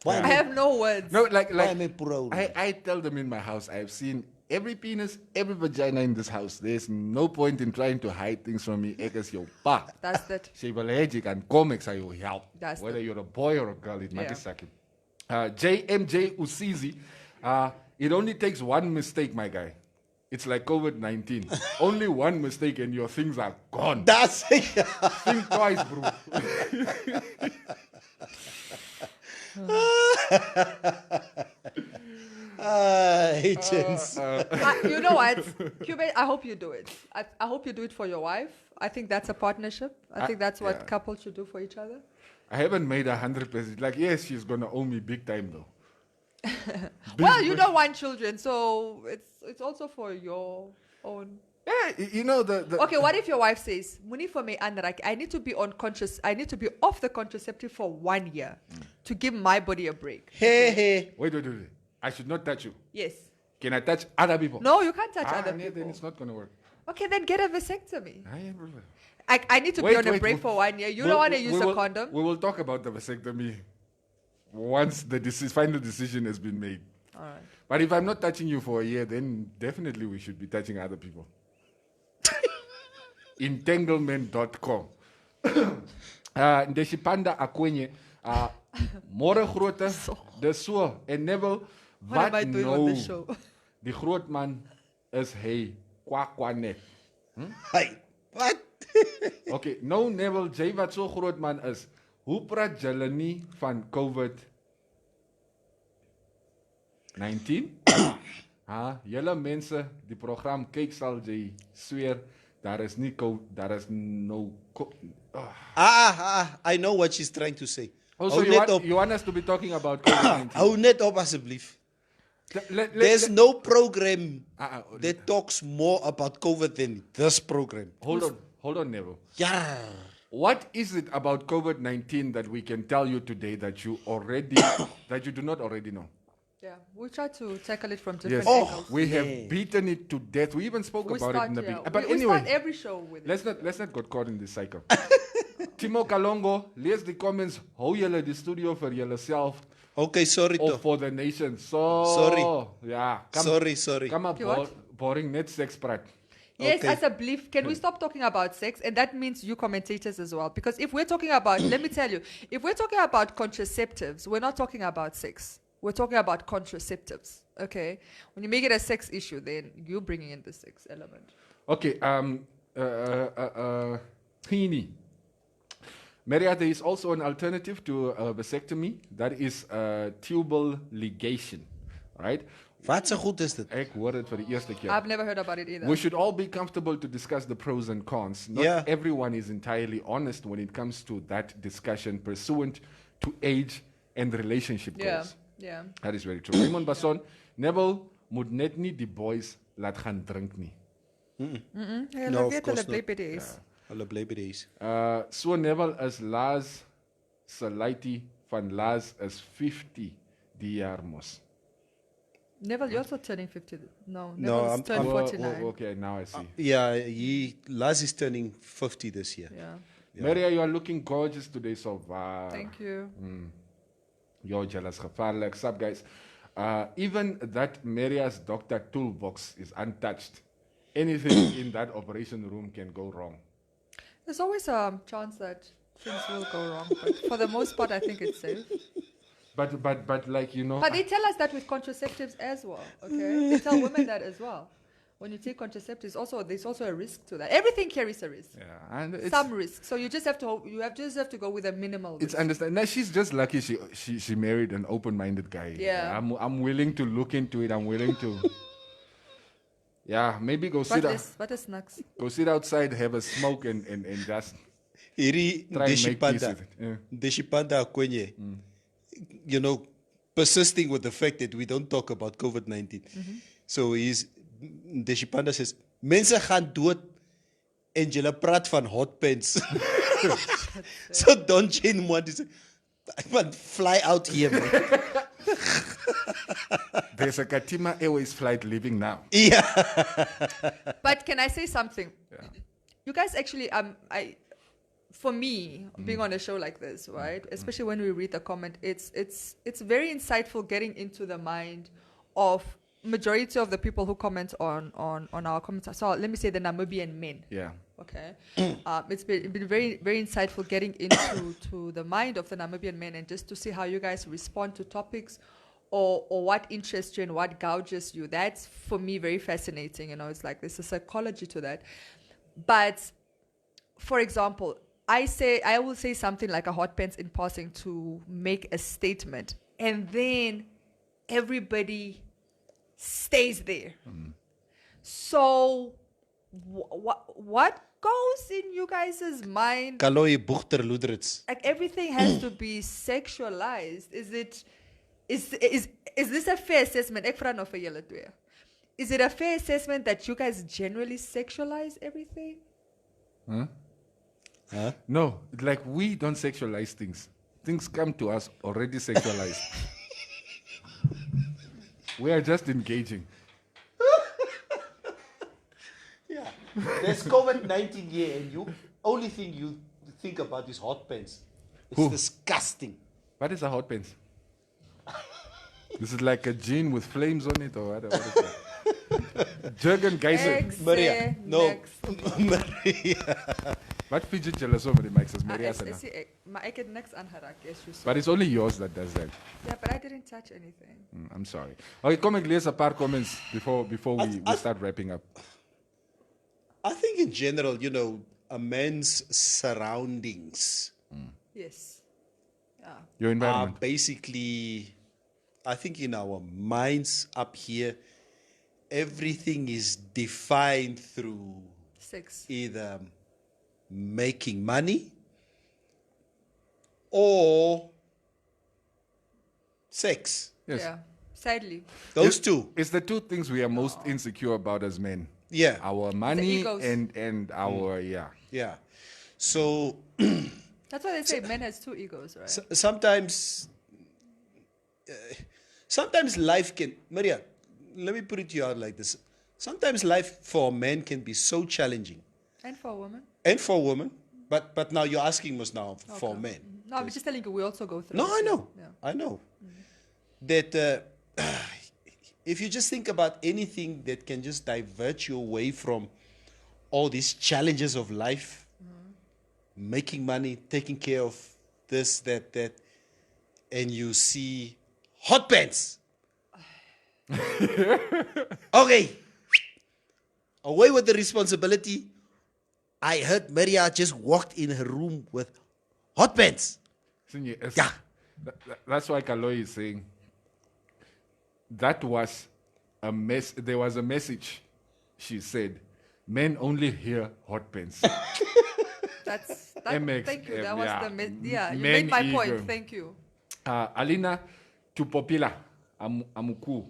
I have no words. No, like Why am I proud? I tell them in my house, I've seen every penis, every vagina in this house. There's no point in trying to hide things from me. Ek is jou pa. That's it. Sy wil hê jy kan kom, ek sal jou help. That's Whether it. you're a boy or a girl, it maak Yeah. nie saak nie. JMJ Usizi, it only takes one mistake, my guy. It's like COVID-19. Only one mistake and your things are gone. That's it. Think twice, bro. Agents. You know what, Cuban? I hope you do it. I hope you do it for your wife. I think that's a partnership. I think that's what couples should do for each other. I haven't made 100%. Like, yes, she's gonna owe me big time though. Well, you don't want children, so it's also for your own. Yeah, you know the Okay, what if your wife says, "Muni for me, Anrak, I need to be I need to be off the contraceptive for 1 year to give my body a break." Hey. Wait. I should not touch you. Yes. Can I touch other people? No, you can't touch other Then people. it's not gonna work. Okay, then get a vasectomy. Ah, yeah, bro. I need to be on a break for 1 year. You don't want to use a condom. We will talk about the vasectomy once the final decision has been made. All right. But if I'm not touching you for a year, then definitely we should be touching other people. Entanglement.com. Ndeshipanda Akwenye. More grote. De so. En Neville. What am I doing on this show? Die groot man is hy. Kwa net. Hey. What? Okay, nou Neville J wat so groot man is. Hoe praat julle nie van COVID-19? Julle mense, die program kyk sal jy sweer daar is no I know what she's trying to say. Also, you want us to be talking about COVID-19? Hou net op asseblief. There's no program that talks more about COVID than this program. Hold on, Neville. Yeah. What is it about COVID-19 that we can tell you today that you do not already know? Yeah, we try to tackle it from different Yes, angles. we have beaten it to death. We even spoke about it in the beginning. But we anyway, start every show with let's not get caught in this cycle. Timo Kalongo, lees die comments. Hou julle die studio vir julleself Okay, sorry of toch. for the nation. So, Sorry. Yeah. Sorry. Come up, Okay, what? boring net sex prat. Yes, Okay. as a belief, can we stop talking about sex? And that means you commentators as well. Because if we're talking about, let me tell you, if we're talking about contraceptives, we're not talking about sex. We're talking about contraceptives, okay? When you make it a sex issue, then you're bringing in the sex element. Okay, Hini. Maria, there is also an alternative to vasectomy. That is tubal ligation, right? Wat so goed is dit? Ek hoor dit vir die eerste keer. I've never heard about it either. We should all be comfortable to discuss the pros and cons. Not everyone is entirely honest when it comes to that discussion pursuant to age and relationship goals. Yeah. That is very true. Raymond Basson, Neville moet net nie die boys laat gaan drink nie. No, of course not. Hulle bly by deze. So Neville is Laz Salaiti van Laz is 50 die jaar mos. Neville, you're also turning 50. No, No, Neville's I'm- turned 49. Okay, now I see. Laz is turning 50 this year. Yeah. Maria, you are looking gorgeous today, so Thank you. Yo, jealous gevaarlijk. Sup, guys? Even that Maria's doctor toolbox is untouched. Anything in that operation room can go wrong. There's always a chance that things will go wrong. But for the most part, I think it's safe. But like, you know. But they tell us that with contraceptives as well, okay? They tell women that as well. when you take contraceptives, there's also a risk to that. Everything carries a risk. Yeah, and it's, Some risk. So you just have to go with a minimal risk. it's understand. Now she's just lucky she married an open-minded guy. Yeah. I'm willing to look into it. I'm willing to. Yeah, maybe go sit What is snacks? go sit outside, have a smoke, and just Iri try and make peace Deshipanda, with it. Yeah. Deshipanda Kwenye, you know, persisting with the fact that we don't talk about COVID-19. So Deshipanda says, mense gaan dood en julle praat van hot pants. So Don Jane want to say, I want fly out here, man. There's a Katima Airways flight leaving now. Yeah. But can I say something? Yeah. You guys actually, for me, being on a show like this, right? Especially when we read the comment, it's very insightful getting into the mind of majority of the people who comment on our comments. So let me say the Namibian men. Yeah. Okay, it's been very, very insightful getting into to the mind of the Namibian men and just to see how you guys respond to topics or what interests you and what gouges you. That's for me very fascinating. You know, it's like there's a psychology to that. But for example, I will say something like a hot pants in passing to make a statement, and then everybody stays there. So what goes in you guys' mind? Kaloi Buchter Ludrits. Like everything has to be sexualized. Is this a fair assessment? Ek vra nou vir julle twee. Is it a fair assessment that you guys generally sexualize everything? No, like we don't sexualize things. Things come to us already sexualized. We are just engaging. Yeah. There's COVID-19 here, and you only thing you think about is hot pants. It's disgusting. What is a hot pants? This is like a jean with flames on it, or what is that? Jurgen Geyser. Maria. No. Next. Maria. What fidget julle so met die mics as Maria se nou? Maar ek het niks aangeraak, yes, you saw. But it's only yours that does that. Yeah, but I didn't touch anything. I'm sorry. Okay, kom ek lees 'n paar comments before we start wrapping up. I think in general, you know, a man's surroundings Yes. Yeah. Your are environment. basically, I think in our minds up here, everything is defined through Sex. either making money or sex. Yes. Yeah. Sadly. Those two. It's the two things we are most insecure about as men. Yeah. Our money egos. and our Yeah. So That's why they say men has two egos, right? sometimes life can, Maria, let me put it to you out like this. Sometimes life for men can be so challenging. And for a woman. And for women. But now you're asking us now for men. No, I'm just telling you, we also go through No, it, I yeah. know. Yeah. I know. That if you just think about anything that can just divert you away from all these challenges of life, making money, taking care of this, that, and you see hot pants. Okay. Away with the responsibility. I heard Maria just walked in her room with hot pants. Yeah. That's why Kaloi is saying that was a mess. There was a message. She said, "Men only hear hot pants." MX, Thank you. That was yeah. you Men made my ego. point. Thank you. Alina Tupopila Amuku.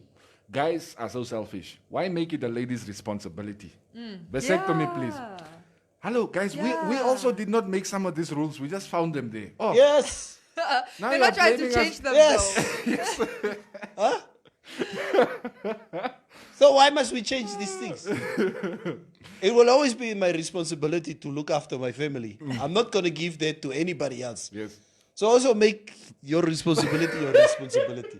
Guys are so selfish. Why make it a lady's responsibility? Vasectomy, please. Hello, guys. We also did not make some of these rules. We just found them there. Oh, Yes. now You're you're not trying to blaming change us. them, Yes. though. So why must we change these things? It will always be my responsibility to look after my family. I'm not going to give that to anybody else. Yes. So also make your responsibility your responsibility.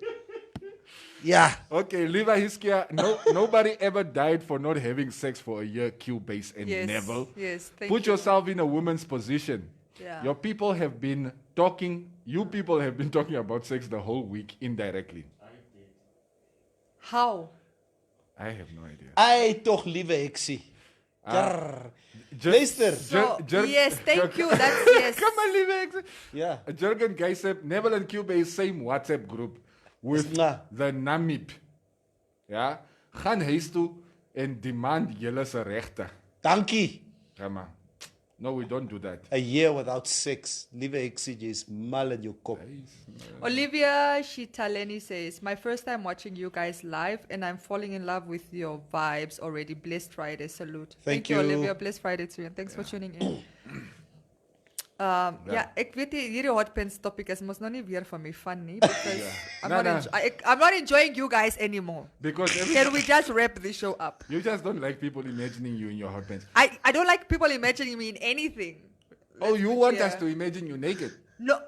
Yeah. Okay, Liva Hiskia. Nobody ever died for not having sex for a year. Q-base and Yes. Neville. Yes. Thank Put you. yourself in a woman's position. Yeah. Your people have been talking. You people have been talking about sex the whole week indirectly. How? I have no idea. I toch, lieve Heksie. Luister. So, yes, thank you. That's yes. Come on, lieve. Ja. Jurgen guy said, Neville and Cube is same WhatsApp group with the NAMIP. Ja? Gaan huis toe en demand julle se regte. Dankie. Ja, man. No, we don't do that. A year without sex. Lieve Heksie, jy is mal in jou kop. Olivia Shitaleni says, my first time watching you guys live and I'm falling in love with your vibes already. Blessed Friday. Salute. Thank you. Olivia. Blessed Friday to you. And thanks for tuning in. Ek weet hierdie hot pants topic is mos nou nie weer van my fun nie because I'm not enjoying you guys anymore. Because Can we just wrap this show up? you just don't like people imagining you in your hot pants. I don't like people imagining me in anything. Oh, you want us to imagine you naked? No.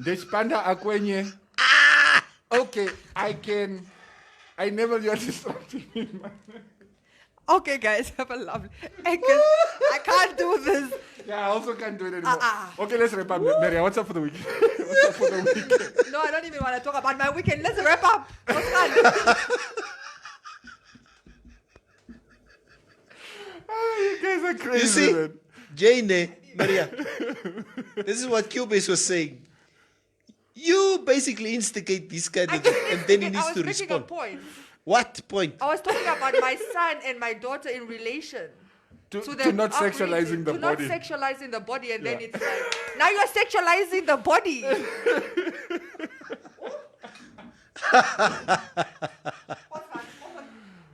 Despanda akwenye. Okay, I never you're distracting me, man. Okay, guys, have a lovely. I can't do this. Yeah, I also can't do it anymore. Okay, let's wrap up. Maria, what's up for the weekend? What's up for the weekend? No, I don't even want to talk about my weekend. Let's wrap up. What's fun? You guys are crazy. You see, man. Jane, Maria, this is what Cubase was saying. You basically instigate this kind of thing, and then he needs to I was making a respond. point. What point? I was talking about my son and my daughter in relation. To not sexualizing the to body. not sexualizing the body, and then it's like, now you're sexualizing the body.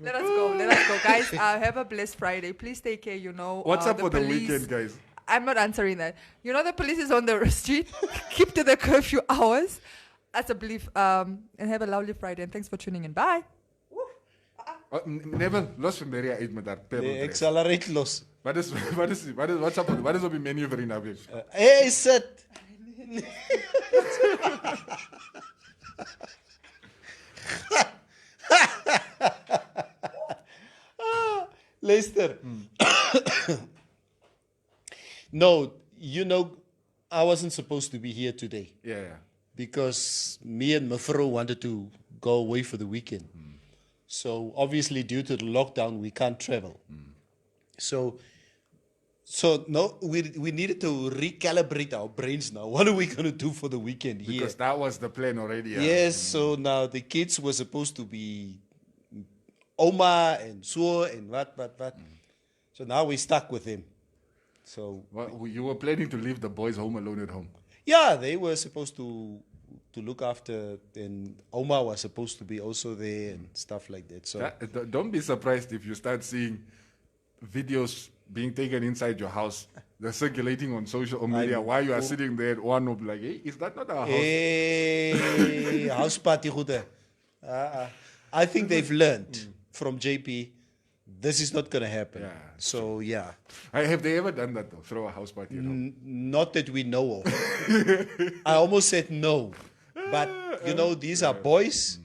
Let us go, guys. Have a blessed Friday. Please take care. What's up the for the police- weekend, guys? I'm not answering that. The police is on the street. Keep to the curfew hours. That's a belief. And have a lovely Friday. And thanks for tuning in. Bye. Never los van Maria uit met haar Nee, pebbel. ek sal haar uitlos. What's up? Wat is op die menu vir die naweek? Hey, sit. Luister. No, I wasn't supposed to be here today Yeah. because me and Mafro wanted to go away for the weekend. So obviously, due to the lockdown, we can't travel. So no, we needed to recalibrate our brains now. What are we going to do for the weekend here? Because that was the plan already. Yeah. Yes, so now the kids were supposed to be Oma and Suo and what. So now we're stuck with them. So Well, you were planning to leave the boys home alone at home. yeah, they were supposed to look after, and Oma was supposed to be also there and stuff like that. So Don't be surprised if you start seeing videos being taken inside your house. They're circulating on social media while you are sitting there at one of like, hey, is that not our house? hey, house party goede. I think they've learned from JP. This is not going to happen. Yeah. So yeah. Have they ever done that though? Throw a house party at home? Not that we know of. I almost said no. But, these are boys.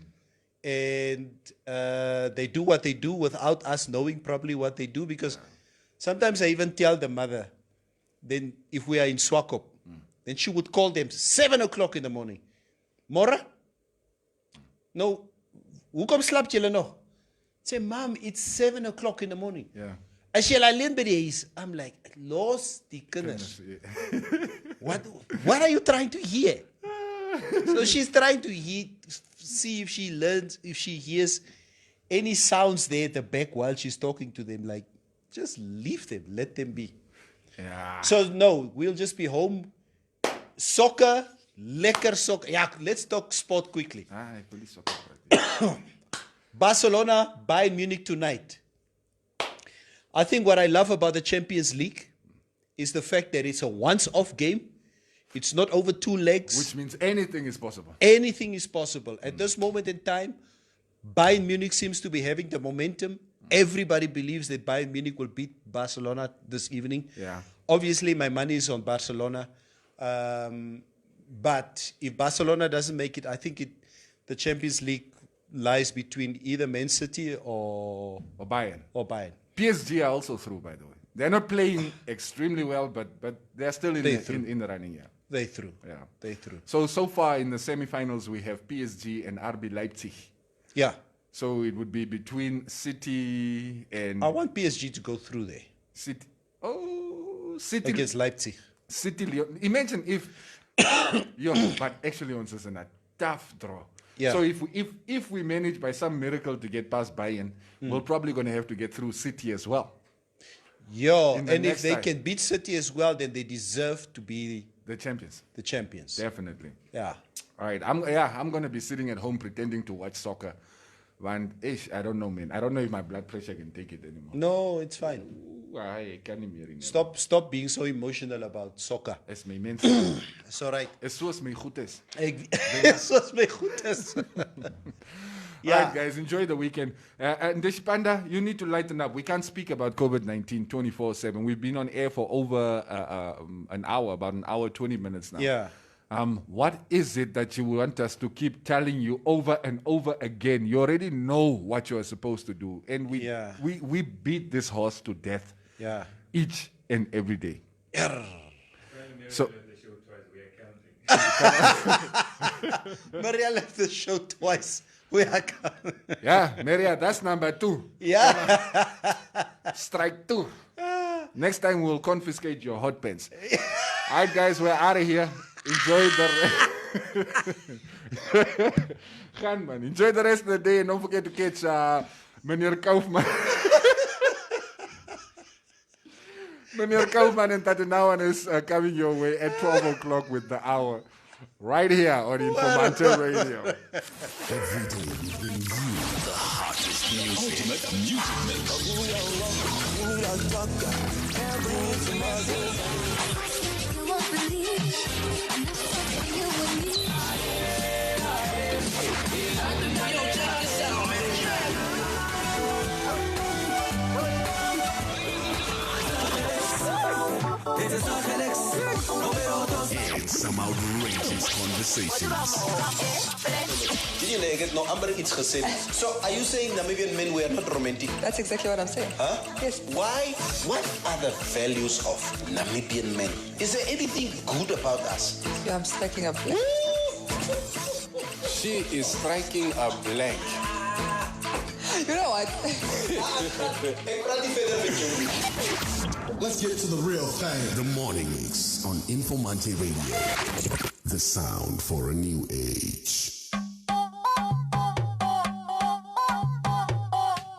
And they do what they do without us knowing probably what they do. Because sometimes I even tell the mother, then if we are in Swakop, then she would call them 7 o'clock in the morning. Mora? No. Hoekom slaap julle nog? Say, Mom, it's 7 o'clock in the morning. Yeah. As jy alleen by die huis, I'm like, los die kinders. What are you trying to hear? So she's trying to see if she hears any sounds there at the back while she's talking to them. Like, just leave them, let them be. Yeah. So no, we'll just be home. Soccer, lekker soccer. Yeah, let's talk sport quickly. Police. Barcelona, Bayern Munich tonight. I think what I love about the Champions League is the fact that it's a once-off game. It's not over 2 legs. Which means anything is possible. Anything is possible. At this moment in time, Bayern Munich seems to be having the momentum. Everybody believes that Bayern Munich will beat Barcelona this evening. Yeah. Obviously, my money is on Barcelona. But if Barcelona doesn't make it, I think the Champions League lies between either Man City or Bayern. PSG are also through, by the way. They're not playing extremely well, but they're still in the running. Yeah. They through. Yeah. They through. So far in the semifinals, we have PSG and RB Leipzig. Yeah. So it would be between City and I want PSG to go through there City. Oh, City against Leipzig. City. Imagine if, but actually on a tough draw. Yeah. So if we manage by some miracle to get past Bayern, we're probably going to have to get through City as well. Yo, In the and if next they time. can beat City as well, then they deserve to be The champions, the champions. definitely. Yeah. All right, I'm going to be sitting at home pretending to watch soccer. And I don't know, man. I don't know if my blood pressure can take it anymore. No, it's fine. Ooh, I can't even. Stop being so emotional about soccer. It's my mens. It's all right. It's soos my goed is. Soos my goed is. All right, guys, enjoy the weekend. And Deshpanda, you need to lighten up. We can't speak about COVID-19 24/7. We've been on air for over an hour, about an hour, 20 minutes now. Yeah. What is it that you want us to keep telling you over and over again? You already know what you're supposed to do. And we beat this horse to death each and every day. So Maria left the show twice. We are coming. yeah, Maria, that's number 2. Yeah. Strike 2. Next time we'll confiscate your hot pants. All right, guys, we're out of here. Enjoy Gaan, man. Enjoy the rest of the day and don't forget to catch Meneer Kaufman. Meneer Kaufman and Tatenawan is coming your way at 12 o'clock with the hour. Right here on Informanté Radio. Every day we bring you the hottest music. You won't believe I'm not fucking you with me. Yo, check this out, man. It's some outrageous conversations. Did you like it? No, Amber, it's gesed. So, are you saying Namibian men were not romantic? That's exactly what I'm saying. Huh? Yes. Why? What are the values of Namibian men? Is there anything good about us? Yeah, I'm striking a blank. She is striking a blank. You know what? Let's get to the real thing. The Morning Mix on Informanté Radio. The sound for a new age.